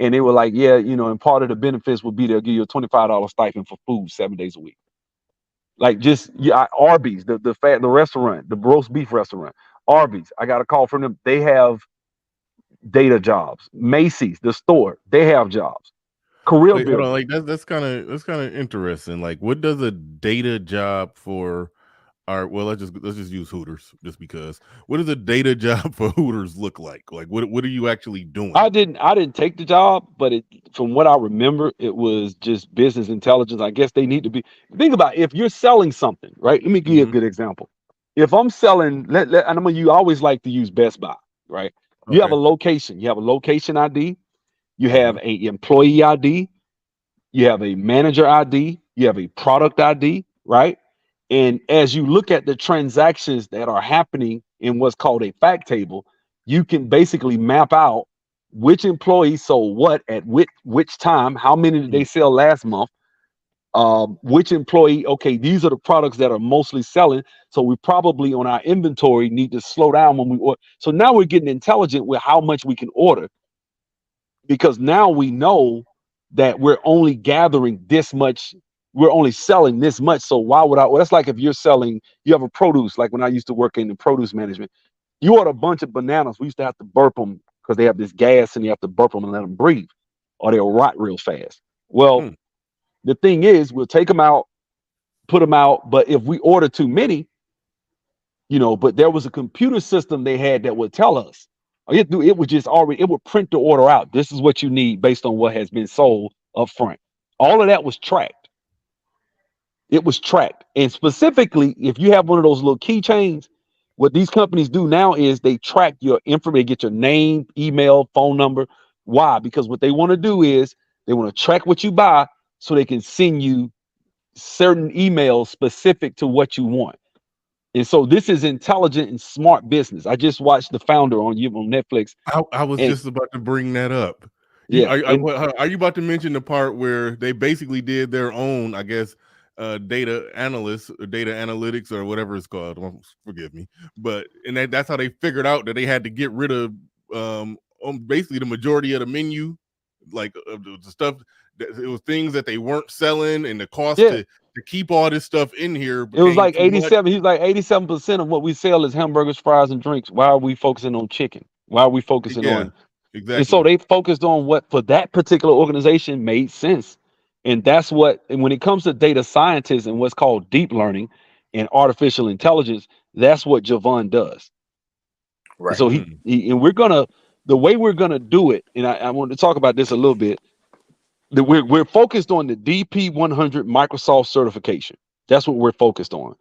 And they were like, yeah, and part of the benefits would be they'll give you a $25 stipend for food 7 days a week. Like just Arby's, the restaurant, the roast beef restaurant. Arby's. I got a call from them. They have data jobs. Macy's, the store, they have jobs. Career Wait, hold on. builder. Like that's kind of interesting. Like, what does a data job for well, let's just use Hooters just because. What does a data job for Hooters look like? Like, what are you actually I doing? didn't take the job, but from what I remember, it was just business intelligence. I guess they need to be think about if you're selling something, right? Let me give you a Hmm. good example. If I'm selling, and I mean, you always like to use Best Buy, right? You have a Okay. location. You have a location ID. You have Hmm. a employee ID. You have a manager ID. You have a product ID, right? And as you look at the transactions that are happening in what's called a fact table, you can basically map out which employee sold what at which time, how many did they sell last month, which employee, okay, these are the products that are mostly selling. So we probably on our inventory need to slow down when we order. So now we're getting intelligent with how much we can order because now we know that we're only gathering this much, we're only selling this much. So why would I? Well, that's like if you're selling, you have a produce, like when I used to work in the produce management, you order a bunch of bananas. We used to have to burp them because they have this gas and you have to burp them and let them breathe or they'll rot real fast. Well, Hmm. the thing is, we'll take them out, put them out. But if we order too many, but there was a computer system they had that would tell us. It would just already, it would print the order out. This is what you need based on what has been sold up front. All of that was tracked. It was tracked. And specifically, if you have one of those little keychains, what these companies do now is they track your information, they get your name, email, phone number. Why? Because what they want to do is they want to track what you buy so they can send you certain emails specific to what you want. And so this is intelligent and smart business. I just watched The Founder on Netflix, I was and just about to bring that up. You yeah, and are you about to mention the part where they basically did their own, I guess, data analysts or data analytics or whatever it's called? Forgive me, but and that's how they figured out that they had to get rid of basically the majority of the menu, like of the stuff. That, it was things that they weren't selling, and the cost yeah, to keep all this stuff in here it was became like too much. 87. He's like 87% of what we sell is hamburgers, fries, and drinks. Why are we focusing on chicken? Why are we focusing Yeah, on? And so exactly. they focused on what for that particular organization made sense. And that's what, and when it comes to data scientists and what's called deep learning and artificial intelligence, that's what Javon does. And Right. so Mm. and the way we're gonna do it, and I want to talk about this a little bit. That we're focused on the DP 100 Microsoft certification. That's what we're focused on.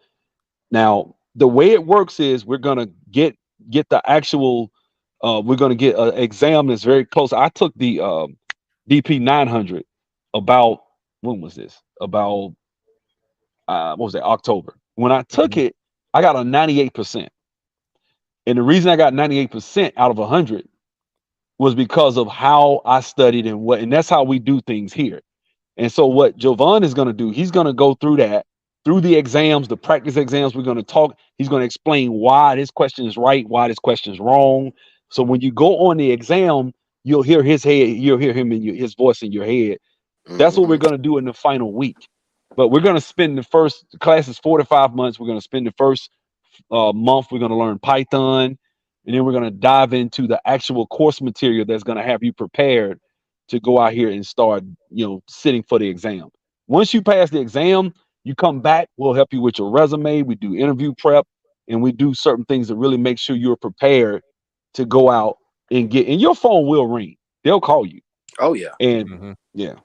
Now, the way it works is we're gonna get the actual. We're gonna get an exam that's very close. I took the DP 900 about when was this? About what was that? October. When I took Mhm. it, I got a 98%. And the reason I got 98% out of 100 was because of how I studied and that's how we do things here. And so what Jovan is going to do, he's going to go through that, through the exams, the practice exams. We're going to talk. He's going to explain why this question is right, why this question is wrong. So when you go on the exam, you'll hear his head, you'll hear him in his voice in your head. That's what we're Hmm. going to do in the final week. But we're going to spend the first class is 4 to 5 months. We're going to spend the first month. We're going to learn Python, and then we're going to dive into the actual course material that's going to have you prepared to go out here and start, sitting for the exam. Once you pass the exam, you come back. We'll help you with your resume. We do interview prep, and we do certain things to really make sure you're prepared to go out and get. And your phone will ring. They'll call you. Oh yeah. And Mhm. yeah,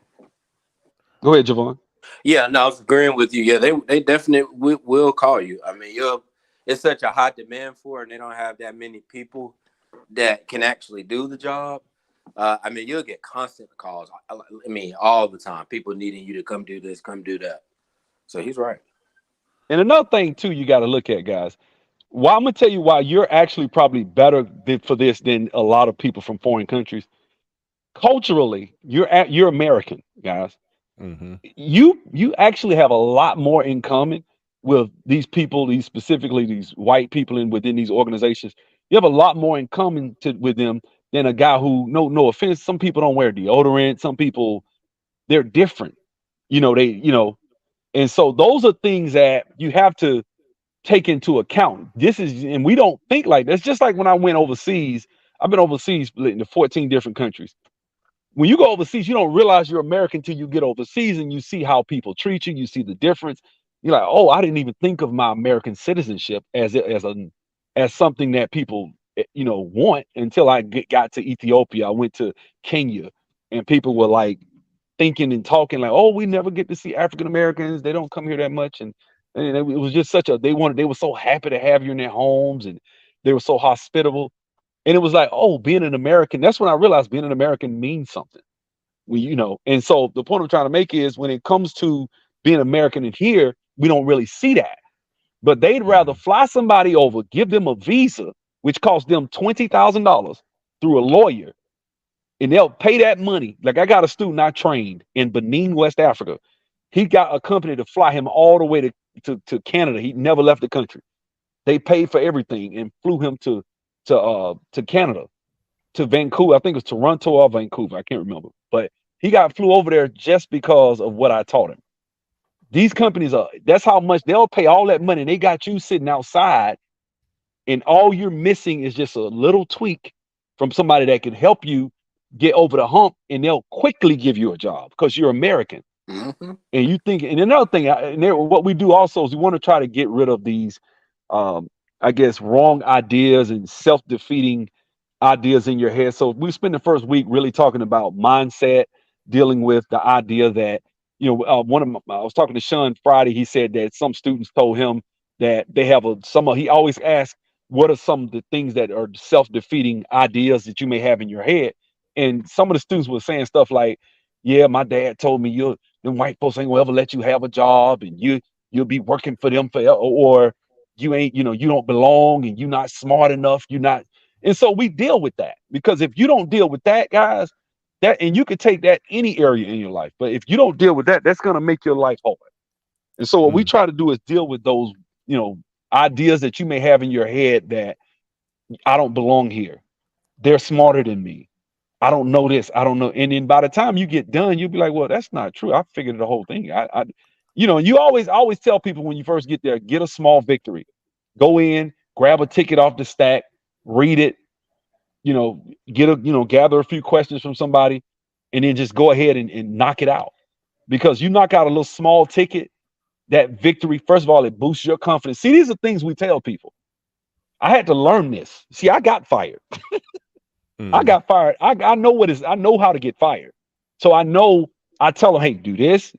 go ahead, Javon. Yeah. No, I was agreeing with you. Yeah, they definitely will call you. I mean, it's such a high demand for it, and they don't have that many people that can actually do the job. I mean, you'll get constant calls. I mean, all the time. People needing you to come do this, come do that. So he's right. And another thing too, you got to look at, guys. Well, I'm gonna tell you why you're actually probably better for this than a lot of people from foreign countries. culturally, you're American, guys. Mm-hmm. You actually have a lot more in common with these people, these specifically these white people within these organizations. You have a lot more in common with them than a guy who, no offense, some people don't wear deodorant. Some people, they're different. And so those are things that you have to take into account. And we don't think like that's just like when I went overseas. I've been overseas in the 14 different countries. When you go overseas, you don't realize you're American till you get overseas and you see how people treat you. You see the difference. You're like, oh, I didn't even think of my American citizenship as something that people want until I got to Ethiopia. I went to Kenya, and people were like thinking and talking like, oh, we never get to see African Americans. They don't come here that much, and it was just they were so happy to have you in their homes, and they were so hospitable. And it was like, oh, being an American, that's when I realized being an American means something. And so the point I'm trying to make is when it comes to being American in here, we don't really see that. But they'd rather fly somebody over, give them a visa, which costs them $20,000 through a lawyer, and they'll pay that money. Like I got a student I trained in Benin, West Africa. He got a company to fly him all the way to Canada. He never left the country. They paid for everything and flew him to Canada, to Vancouver. I think it was Toronto or Vancouver. I can't remember. But he flew over there just because of what I taught him. These companies that's how much they'll pay all that money. And they got you sitting outside, and all you're missing is just a little tweak from somebody that can help you get over the hump, and they'll quickly give you a job because you're American. Mm-hmm. And you think, and another thing, what we do also is we want to try to get rid of these, I guess, wrong ideas and self-defeating ideas in your head. So we spent the first week really talking about mindset, dealing with the idea that, I was talking to Sean Friday. He said that some students told him that they have he always asks, what are some of the things that are self-defeating ideas that you may have in your head? And some of the students were saying stuff like, yeah, my dad told me them white folks ain't gonna ever let you have a job, and you'll be working for them forever, or you ain't, you don't belong, and you're not smart enough, you're not. And so we deal with that, because if you don't deal with that, guys, and you could take that any area in your life, but if you don't deal with that, that's gonna make your life hard. And so what we try to do is deal with those, ideas that you may have in your head that I don't belong here. They're smarter than me. I don't know this. I don't know. And then by the time you get done, you'll be like, well, that's not true. I figured the whole thing. You always tell people when you first get there, get a small victory. Go in, grab a ticket off the stack, read it, gather a few questions from somebody, and then just go ahead and knock it out. Because you knock out a little small ticket, that victory, first of all, it boosts your confidence. See, these are things we tell people. I had to learn this. See, I got fired. I got fired. I know how to get fired. So I tell them, hey, do this,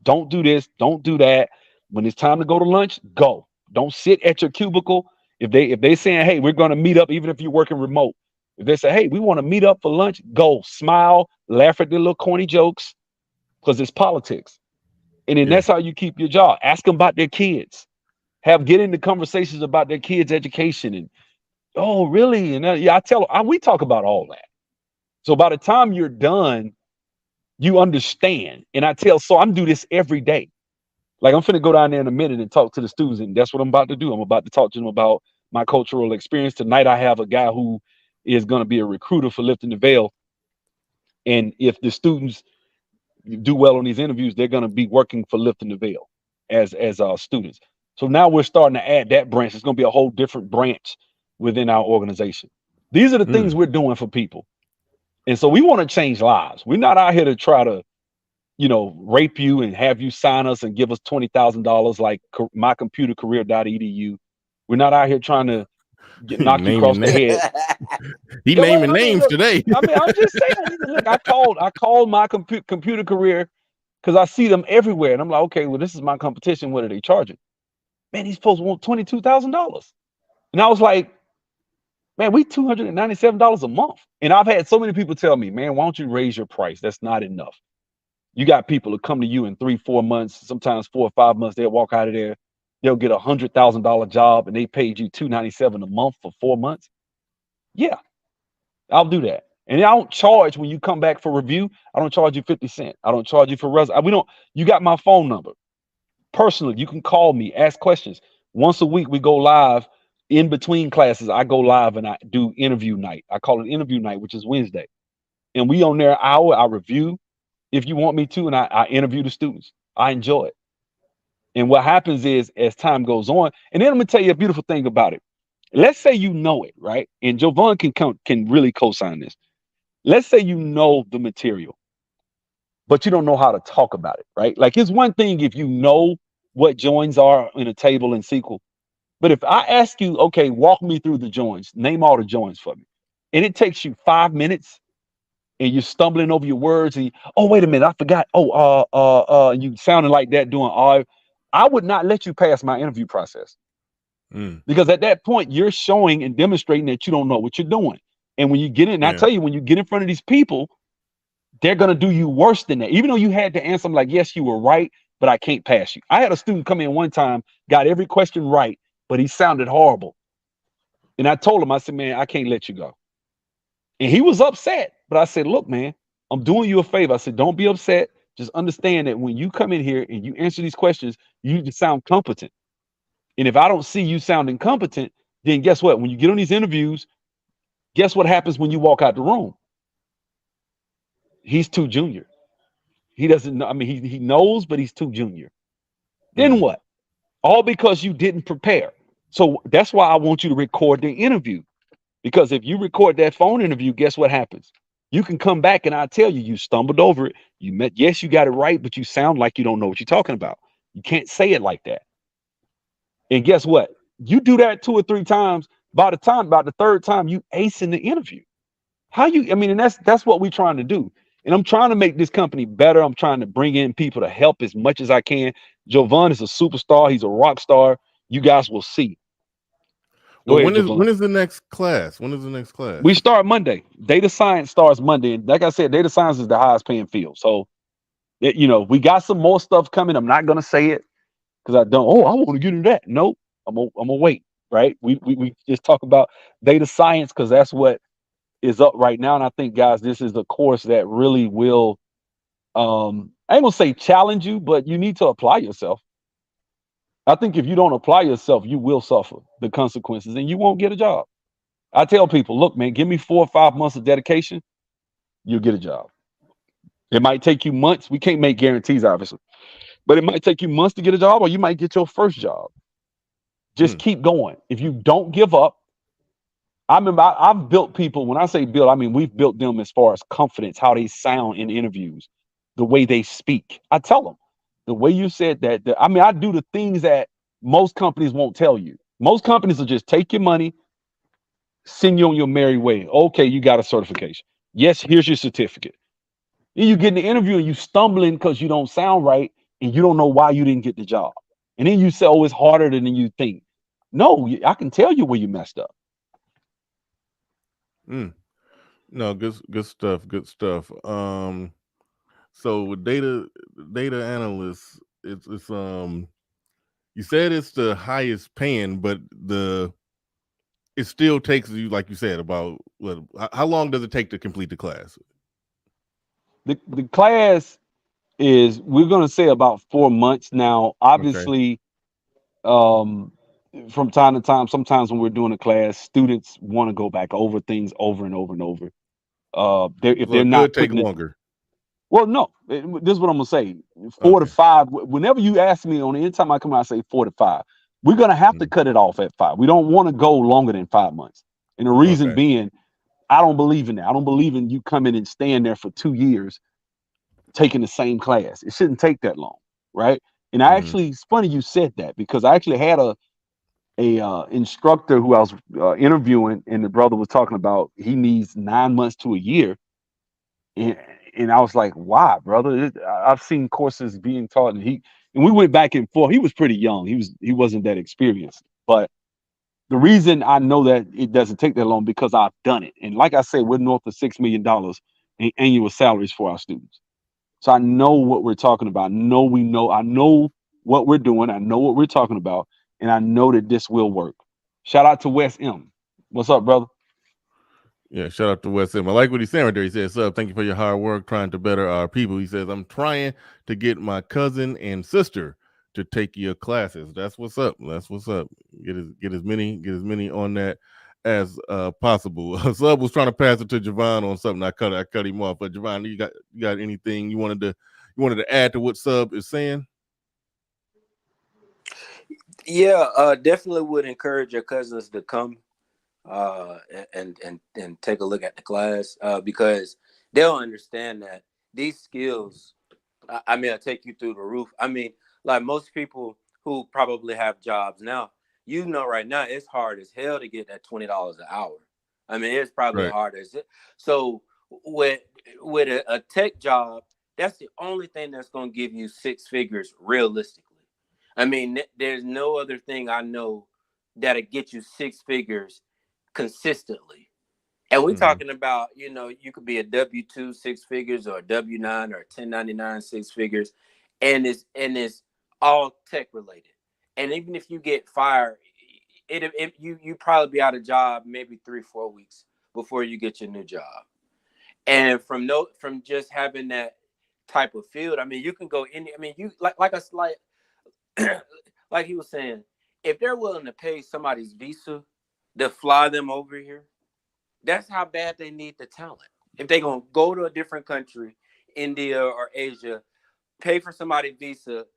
don't do this, don't do that. When it's time to go to lunch, go. Don't sit at your cubicle. If they saying, hey, we're gonna meet up, even if you're working remote. If they say, hey, we want to meet up for lunch, go, smile, laugh at their little corny jokes, because it's politics. And then that's how you keep your job. Ask them about their kids. Get into conversations about their kids' education. And oh, really? And I tell we talk about all that. So by the time you're done, you understand. And so I'm do this every day. Like I'm finna go down there in a minute and talk to the students, and that's what I'm about to do. I'm about to talk to them about my cultural experience. Tonight I have a guy who is going to be a recruiter for Lifting the Veil. And if the students do well on these interviews, they're going to be working for Lifting the Veil as students. So now we're starting to add that branch. It's going to be a whole different branch within our organization. These are the things we're doing for people. And so we want to change lives. We're not out here to try to, rape you and have you sign us and give us $20,000 like mycomputercareer.edu. We're not out here trying to knock you across the head. He naming names today. I mean, I'm just saying. Look, I called my computer career because I see them everywhere, and I'm like, okay, well, this is my competition. What are they charging? Man, these folks want $22,000, and I was like, man, we $297 a month. And I've had so many people tell me, man, why don't you raise your price? That's not enough. You got people that come to you in 3-4 months, sometimes 4 or 5 months. They'll walk out of there, they'll get $100,000 job, and they paid you $297 a month for 4 months. Yeah, I'll do that. And I don't charge when you come back for review. I don't charge you 50 cents. I don't charge you for we don't. You got my phone number. Personally, you can call me, ask questions. Once a week, we go live in between classes. I go live and I do interview night. I call it interview night, which is Wednesday. And we on there an hour. I review if you want me to, and I interview the students. I enjoy it. And what happens is, as time goes on, and then I'm gonna tell you a beautiful thing about it. Let's say you know it, right? And Jovan can really co-sign this. Let's say you know the material, but you don't know how to talk about it, right? Like it's one thing if you know what joins are in a table in SQL, but if I ask you, okay, walk me through the joins, name all the joins for me, and it takes you 5 minutes, and you're stumbling over your words, and oh wait a minute, I forgot. You sounding like that doing all. I would not let you pass my interview process because at that point you're showing and demonstrating that you don't know what you're doing. And when you get in, and I tell you, when you get in front of these people, they're gonna do you worse than that. Even though you had to answer them like, yes, you were right, but I can't pass you. I had a student come in one time, got every question right, but he sounded horrible. And I told him, I said, man, I can't let you go. And he was upset. But I said, look, man, I'm doing you a favor. I said, don't be upset. Just understand that when you come in here and you answer these questions, you need to sound competent. And if I don't see you sounding competent, then guess what? When you get on these interviews, guess what happens when you walk out the room? He's too junior. He doesn't know. I mean, he knows, but he's too junior. Then what? All because you didn't prepare. So that's why I want you to record the interview. Because if you record that phone interview, guess what happens? You can come back and I tell you, you stumbled over it. Yes, you got it right, but you sound like you don't know what you're talking about. You can't say it like that. And guess what? You do that 2 or 3 times. By the third time, you ace in the interview. And that's what we're trying to do. And I'm trying to make this company better. I'm trying to bring in people to help as much as I can. Jovan is a superstar. He's a rock star. You guys will see. Well, when is the next class? When is the next class? We start Monday. Data science starts Monday. And like I said, data science is the highest paying field. So, we got some more stuff coming. I'm not going to say it because I want to get into that. Nope. I'm going to wait. Right. We just talk about data science because that's what is up right now. And I think, guys, this is the course that really will, I ain't going to say challenge you, but you need to apply yourself. I think if you don't apply yourself, you will suffer the consequences and you won't get a job. I tell people, look, man, give me 4 or 5 months of dedication, you'll get a job. It might take you months. We can't make guarantees, obviously, but it might take you months to get a job, or you might get your first job. Just keep going. If you don't give up, I've built people. When I say build, I mean we've built them as far as confidence, how they sound in interviews, the way they speak. I tell them the way you said that. I do the things that most companies won't tell you. Most companies will just take your money, send you on your merry way. Okay, you got a certification. Yes, here's your certificate. Then you get in the interview and you stumbling because you don't sound right and you don't know why you didn't get the job. And then you say, oh, it's harder than you think. No, I can tell you where you messed up. No, good stuff. Good stuff. So with data analysts, it's you said it's the highest paying, but it still takes you, like you said, about how long does it take to complete the class? The class is, we're going to say, about 4 months. Now, obviously, from time to time, sometimes when we're doing a class, students want to go back over things over and over and over. If they're not take longer. Well, no, this is what I'm gonna say. 4 to 5. Whenever you ask me on anytime I come out, I say 4 to 5. We're gonna have to cut it off at 5. We don't want to go longer than 5 months. And the reason being, I don't believe in that. I don't believe in you coming and staying there for 2 years taking the same class. It shouldn't take that long, right? And I actually, it's funny you said that, because I actually had a instructor who I was interviewing, and the brother was talking about he needs 9 months to a year. And I was like, why, brother? I've seen courses being taught, and we went back and forth. He was pretty young. He wasn't that experienced. But the reason I know that it doesn't take that long, because I've done it. And like I said, we're north of $6 million in annual salaries for our students. So I know what we're talking about. I know what we're doing. I know what we're talking about. And I know that this will work. Shout out to Wes M. What's up, brother? Yeah, shout out to West Ham. I like what he's saying right there. He says, "Sub, thank you for your hard work trying to better our people." He says, "I'm trying to get my cousin and sister to take your classes." That's what's up. That's what's up. Get as many on that as possible. Sub was trying to pass it to Javon on something. I cut him off. But Javon, you got anything you wanted to add to what Sub is saying? Yeah, definitely would encourage your cousins to come and take a look at the class because they'll understand that these skills, I mean, I'll take you through the roof. I mean, like most people who probably have jobs now, you know, right now it's hard as hell to get that $20 an hour. I mean, it's probably Right. hard as it. So with a tech job, that's the only thing that's going to give you six figures realistically. I mean, there's no other thing I know that'll get you six figures consistently. And we're talking about, you know, you could be a W-2 six figures or a W-9 or a 1099 six figures, and it's all tech related. And even if you get fired, you probably be out of job maybe 3-4 weeks before you get your new job. And from just having that type of field, I mean, you can go any. I mean, you like like he was saying, if they're willing to pay somebody's visa to fly them over here, that's how bad they need the talent. If they're going to go to a different country, India or Asia, pay for somebody's visa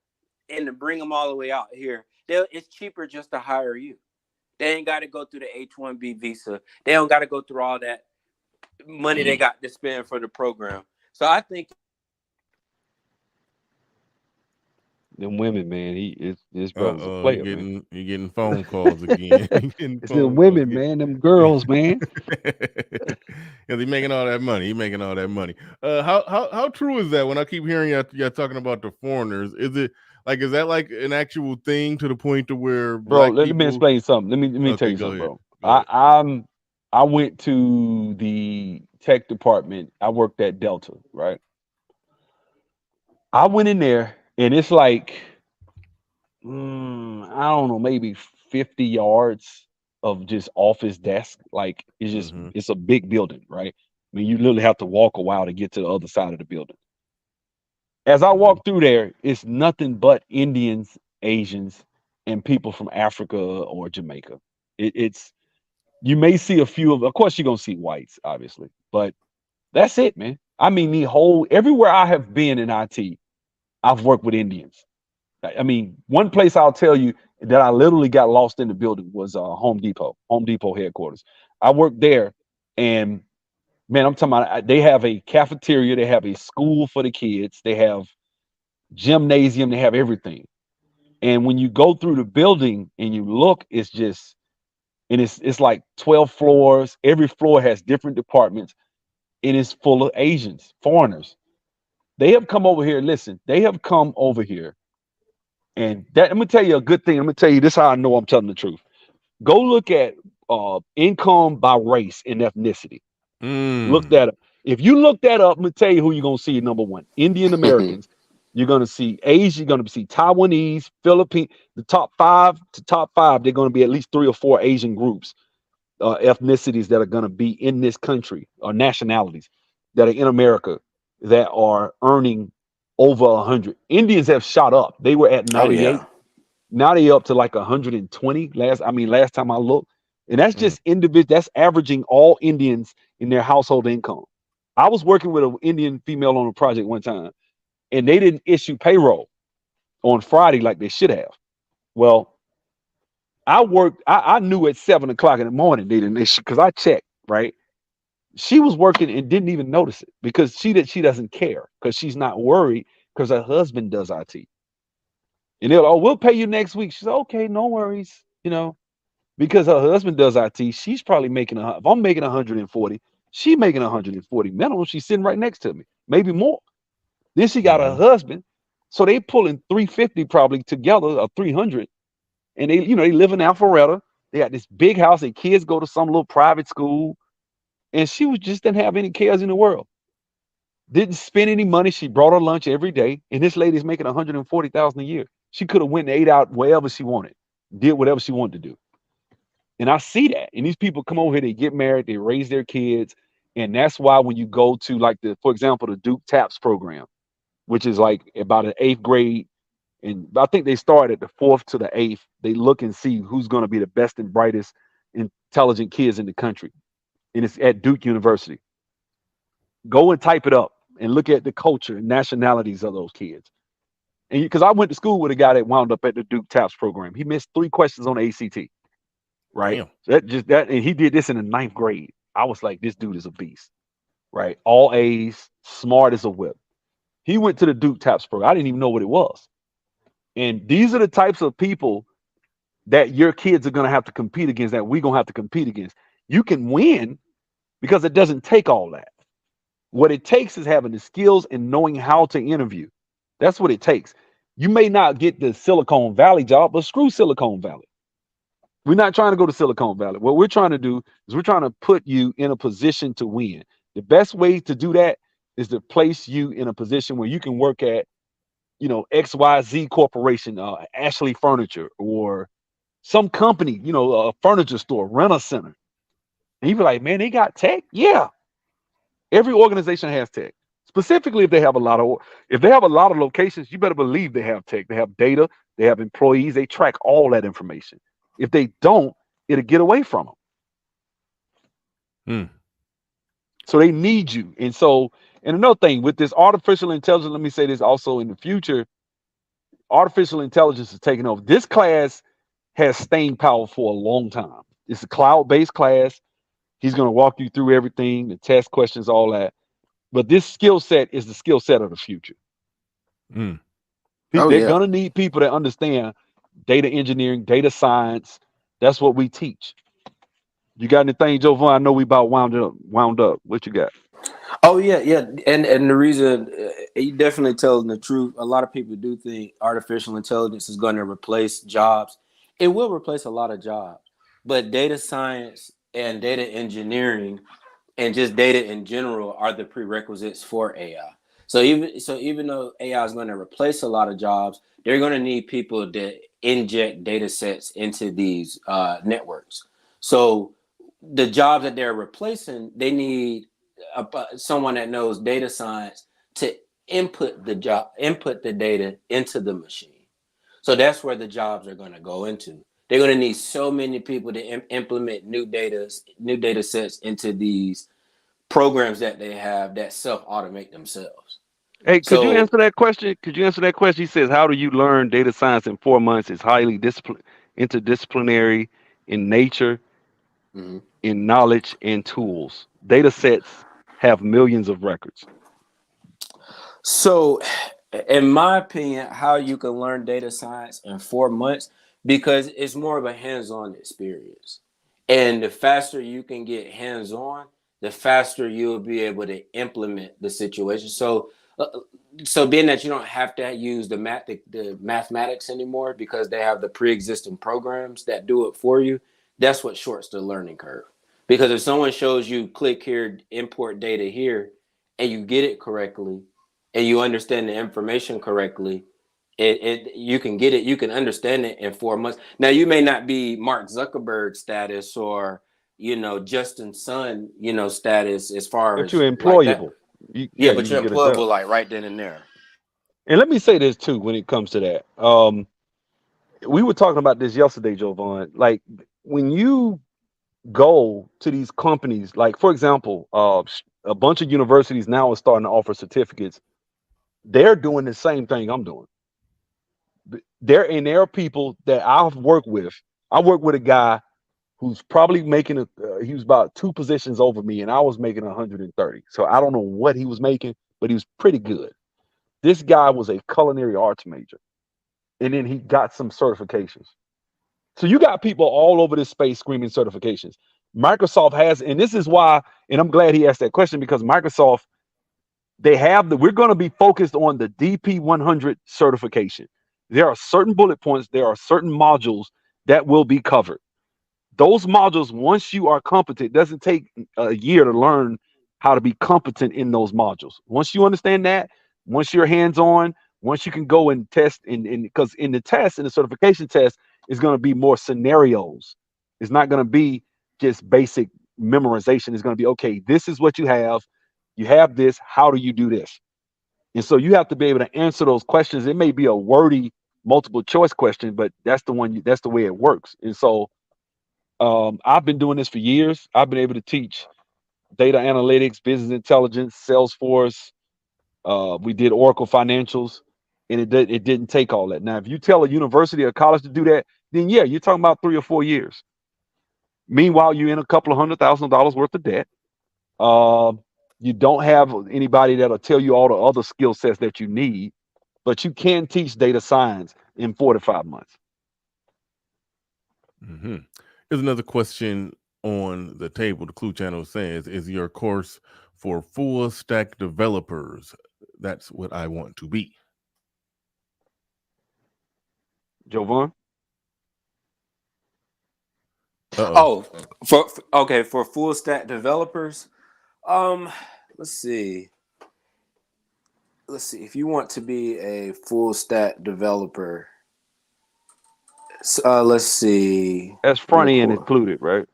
and to bring them all the way out here, it's cheaper just to hire you. They ain't got to go through the H-1B visa. They don't got to go through all that money they got to spend for the program. So I think Them women, man, his brother's a player, man. You getting phone calls again. It's them women, man, them girls, man. Because he's making all that money. He's making all that money. How true is that? When I keep hearing y'all talking about the foreigners, is that like an actual thing to the point to where Bro, black let me people? explain something. Let me tell Okay, you go something, ahead. bro. Go ahead. I went to the tech department. I worked at Delta, right? I went in there and it's like I don't know, maybe 50 yards of just office desk. Like it's a big building, right? I mean, you literally have to walk a while to get to the other side of the building. As I walk through there, it's nothing but Indians, Asians, and people from Africa or Jamaica. It's you may see a few of course, you're gonna see whites, obviously, but that's it, man. I mean, everywhere I have been in IT, I've worked with Indians. I mean, one place I'll tell you that I literally got lost in the building was Home Depot headquarters. I worked there, and man, I'm talking about they have a cafeteria, they have a school for the kids, they have gymnasium, they have everything. And when you go through the building and you look, it's just and it's like 12 floors. Every floor has different departments, and it's full of Asians, foreigners. They have come over here. Listen, they have come over here. And that I'm gonna tell you a good thing. I'm gonna tell you this how I know I'm telling the truth. Go look at income by race and ethnicity. Look that up. If you look that up, I'm gonna tell you who you're gonna see. Number one, Indian Americans. You're gonna see Asian. You're gonna see Taiwanese, Philippine. The top five to top five. They're gonna be at least 3 or 4 Asian groups, ethnicities that are gonna be in this country or nationalities that are in America that are earning over 100. Indians have shot up. They were at oh 98. yeah. Now they up to like 120. Last time I looked, and that's just individual. That's averaging all Indians in their household income. I was working with an Indian female on a project one time, and they didn't issue payroll on Friday like they should have. Well, I worked. I knew at 7 o'clock in the morning they didn't issue because I checked. Right, she was working and didn't even notice it because she doesn't care because she's not worried because her husband does IT. And they're like, oh, we'll pay you next week. She's like, okay, no worries. Because her husband does IT, she's probably making if I'm making 140, she making 140 minimum. She's sitting right next to me, maybe more. Then she got her husband, so they pulling 350 probably together or 300, and they live in Alpharetta. They got this big house. Their kids go to some little private school, and she was just didn't have any cares in the world. Didn't spend any money. She brought her lunch every day, and this lady's making 140,000 a year. She could have went and ate out wherever she wanted, did whatever she wanted to do. And I see that. And these people come over here, they get married, they raise their kids. And that's why when you go to like for example, the Duke TAPS program, which is like about an 8th grade, and I think they start at the 4th to the 8th. They look and see who's going to be the best and brightest, intelligent kids in the country. And it's at Duke University. Go and type it up and look at the culture and nationalities of those kids. And because I went to school with a guy that wound up at the Duke TAPS program. He missed 3 questions on the ACT. Right. Damn. And he did this in the 9th grade. I was like, this dude is a beast. Right. All A's, smart as a whip. He went to the Duke TAPS program. I didn't even know what it was. And these are the types of people that your kids are going to have to compete against, that we're going to have to compete against. You can win because it doesn't take all that. What it takes is having the skills and knowing how to interview. That's what it takes. You may not get the Silicon Valley job, but screw Silicon Valley. We're not trying to go to Silicon Valley. What we're trying to do is we're trying to put you in a position to win. The best way to do that is to place you in a position where you can work at, XYZ Corporation, Ashley Furniture, or some company, a furniture store, rent-a-center. And you be like, man, they got tech? Yeah. Every organization has tech. Specifically, if they have a lot of locations, you better believe they have tech. They have data, they have employees, they track all that information. If they don't, it'll get away from them. So they need you. And another thing with this artificial intelligence, let me say this also, in the future, artificial intelligence is taking over. This class has staying power for a long time. It's a cloud-based class. He's going to walk you through everything, the test questions, all that. But this skill set is the skill set of the future. They're going to need people that understand data engineering, data science. That's what we teach. You got anything, Jovan? I know we about wound up. What you got? Oh yeah. And the reason you definitely telling the truth. A lot of people do think artificial intelligence is going to replace jobs. It will replace a lot of jobs, but data science and data engineering and just data in general are the prerequisites for AI. So even though AI is going to replace a lot of jobs, they're going to need people that inject data sets into these networks. So the jobs that they're replacing, they need someone that knows data science to input the data into the machine. So that's where the jobs are going to go into. They're going to need so many people to implement new data sets into these programs that they have that self-automate themselves. Hey, could you answer that question? He says, how do you learn data science in 4 months? It's highly interdisciplinary in nature, in knowledge and tools. Data sets have millions of records. So, in my opinion, how you can learn data science in 4 months, because it's more of a hands-on experience. And the faster you can get hands-on, the faster you'll be able to implement the situation. So being that you don't have to use the mathematics anymore because they have the pre-existing programs that do it for you, that's what shorts the learning curve. Because if someone shows you click here, import data here, and you get it correctly, and you understand the information correctly, you can understand it in 4 months. Now you may not be Mark Zuckerberg status or Justin Sun status as far but as you're employable. but you're employable like right then and there. And let me say this too when it comes to that. We were talking about this yesterday, Jovan. Like when you go to these companies, like for example, a bunch of universities now are starting to offer certificates. They're doing the same thing I'm doing. There are people that I've worked with. I work with a guy who's probably making he was about 2 positions over me, and I was making 130. So I don't know what he was making, but he was pretty good. This guy was a culinary arts major, and then he got some certifications. So you got people all over this space screaming certifications. Microsoft has, and this is why, and I'm glad he asked that question, because Microsoft, we're going to be focused on the DP100 certification. There are certain bullet points, there are certain modules that will be covered. Those modules, once you are competent, doesn't take a year to learn how to be competent in those modules. Once you understand that, once you're hands-on, once you can go and test, because in the test, in the certification test, is going to be more scenarios. It's not going to be just basic memorization. It's going to be, okay, this is what you have. You have this. How do you do this? And so you have to be able to answer those questions. It may be a wordy multiple choice question, but that's the one. That's the way it works. And so I've been doing this for years. I've been able to teach data analytics, business intelligence, Salesforce. We did Oracle financials, and it didn't take all that. Now, if you tell a university or college to do that, then yeah, you're talking about 3 or 4 years. Meanwhile, you're in a couple of $100,000 worth of debt. You don't have anybody that'll tell you all the other skill sets that you need, but you can teach data science in 4 to 5 months. Mm-hmm. Here's another question on the table. The Clue Channel says, is your course for full stack developers? That's what I want to be. Oh, Uh-oh. for full stack developers. Let's see. If you want to be a full stack developer, let's see. That's front end included, right?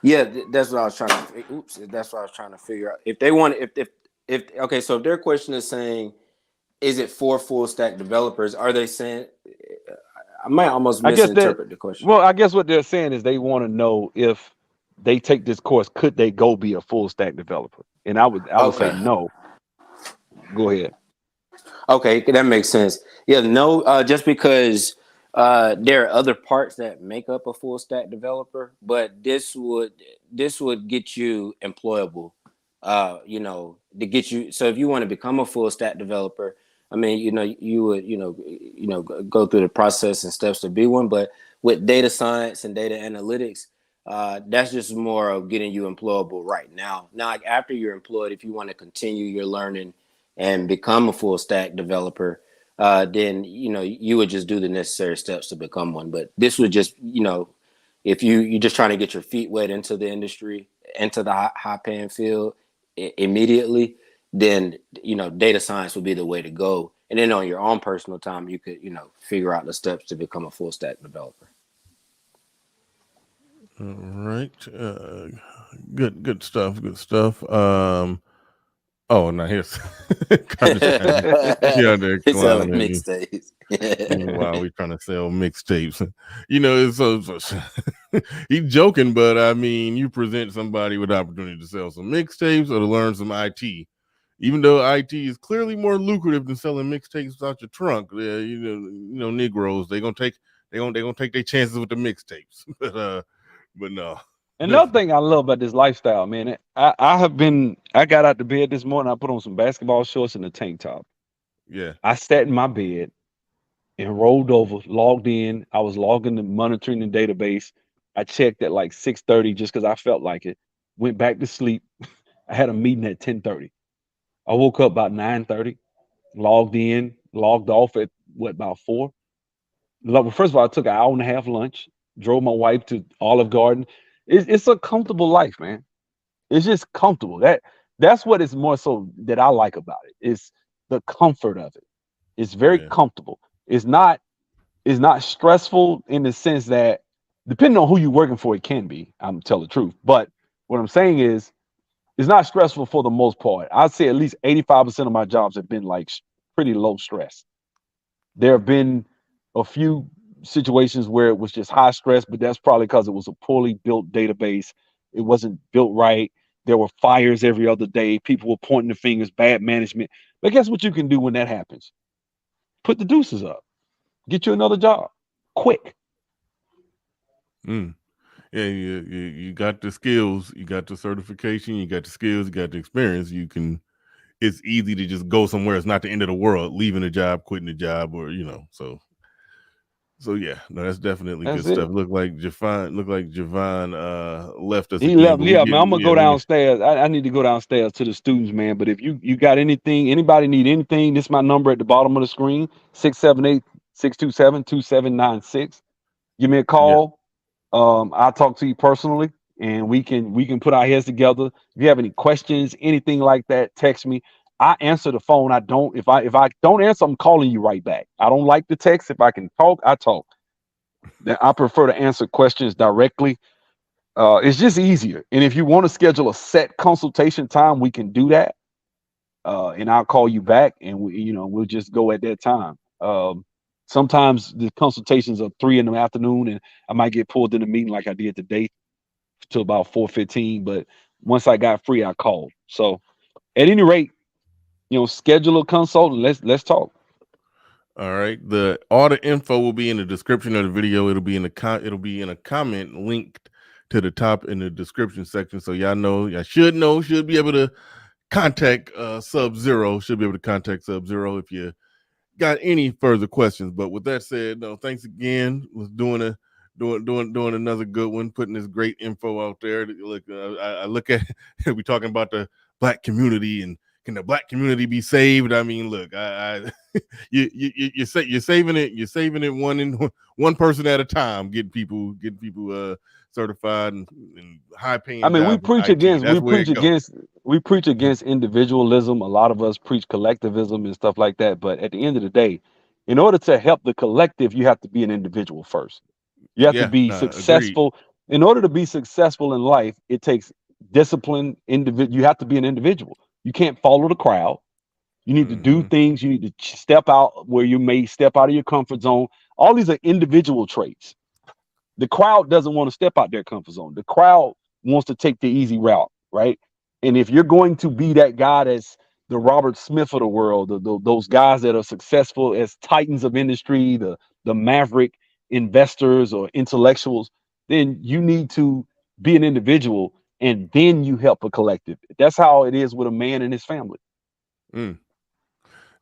Yeah, that's what I was trying to. Oops, that's what I was trying to figure out. If they want, if okay, so if their question is saying, is it for full stack developers? Are they saying? I might almost misinterpret the question. Well, I guess what they're saying is they want to know if they take this course, could they go be a full stack developer? And I would say no. Go ahead. Okay, that makes sense. Yeah, no, just because there are other parts that make up a full stack developer, but this would get you employable. To get you. So if you want to become a full stack developer, I mean, you would, go through the process and steps to be one. But with data science and data analytics, that's just more of getting you employable right now. Now, like after you're employed, if you want to continue your learning and become a full stack developer, then you would just do the necessary steps to become one. But this would just, if you're just trying to get your feet wet into the industry, into the high paying field immediately, then data science would be the way to go. And then on your own personal time, you could figure out the steps to become a full stack developer. All right. Good stuff. Good stuff. Oh, now here's Carter's out there selling clowning. mixtapes. Meanwhile, we trying to sell mixtapes. He's joking, but I mean, you present somebody with opportunity to sell some mixtapes or to learn some IT. Even though IT is clearly more lucrative than selling mixtapes out your trunk, Negroes they're gonna take their chances with the mixtapes. But no. Another thing I love about this lifestyle, man, I got out the bed this morning, I put on some basketball shorts and a tank top. Yeah. I sat in my bed and rolled over, logged in. I was logging and monitoring the database. I checked at like 6:30 just because I felt like it. Went back to sleep. I had a meeting at 10:30. I woke up about 9:30, logged in, logged off at about 4. First of all, I took an hour and a half lunch, drove my wife to Olive Garden. It's a comfortable life, man. It's just comfortable. That's what is more so that I like about it. Is the comfort of it. It's very comfortable. It's not stressful in the sense that depending on who you're working for, it can be. I'm telling the truth. But what I'm saying is it's not stressful for the most part. I'd say at least 85% of my jobs have been like pretty low stress. There have been a few situations where it was just high stress, but that's probably because it was a poorly built database. It wasn't built right. There were fires every other day. People were pointing the fingers, bad management. But guess what you can do when that happens? Put the deuces up. Get you another job. Quick. Yeah, you got the skills, you got the certification, you got the skills, you got the experience. It's easy to just go somewhere. It's not the end of the world, leaving a job, quitting a job, or so yeah, no, that's definitely good stuff. Look like Javon left us. He left. Yeah, man. I'm gonna go downstairs. I need to go downstairs to the students, man. But if you got anything, anybody need anything, this is my number at the bottom of the screen: 678-627-2796. Give me a call. I'll talk to you personally, and we can put our heads together. If you have any questions, anything like that, text me. I answer the phone. I don't. If I don't answer, I'm calling you right back. I don't like the text. If I can talk, I talk. I prefer to answer questions directly. It's just easier. And if you want to schedule a set consultation time, we can do that. And I'll call you back, and we'll just go at that time. Sometimes the consultations are 3 in the afternoon, and I might get pulled in a meeting like I did today till about 4:15. But once I got free, I called. So at any rate, schedule a consult and let's talk. All right. All the info will be in the description of the video. It'll be in a comment linked to the top in the description section. So y'all should be able to contact SUBZERO. Should be able to contact SUBZERO if you got any further questions. But with that said, no, thanks again. Was doing another good one, putting this great info out there. Look, I look at we talking about the Black community, and can the Black community be saved? I mean, look, you're saving it one person at a time, getting people certified and high paying. I mean, we jobs in preach IT. against That's we where preach it goes. against we preach against individualism. A lot of us preach collectivism and stuff like that. But at the end of the day, in order to help the collective, you have to be an individual first. You have to Yeah, be agreed. successful. In order to be successful in life, it takes discipline. You have to be an individual. You can't follow the crowd. You need to do things. You need to step out where you may step out of your comfort zone. All these are individual traits. The crowd doesn't want to step out their comfort zone. The crowd wants to take the easy route, right? And if you're going to be that guy that's the Robert Smith of the world, those guys that are successful as titans of industry, the maverick investors or intellectuals, then you need to be an individual, and then you help a collective. That's how it is with a man and his family.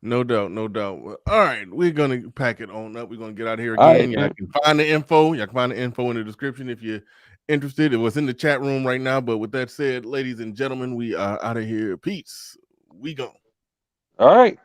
No doubt, no doubt. Well, all right, we're gonna pack it on up. We're gonna get out of here All again. right, Y'all man. can find the info. Y'all can find the info in the description if you're interested. It was in the chat room right now. But with that said, ladies and gentlemen, we are out of here. Peace. We gone. All right.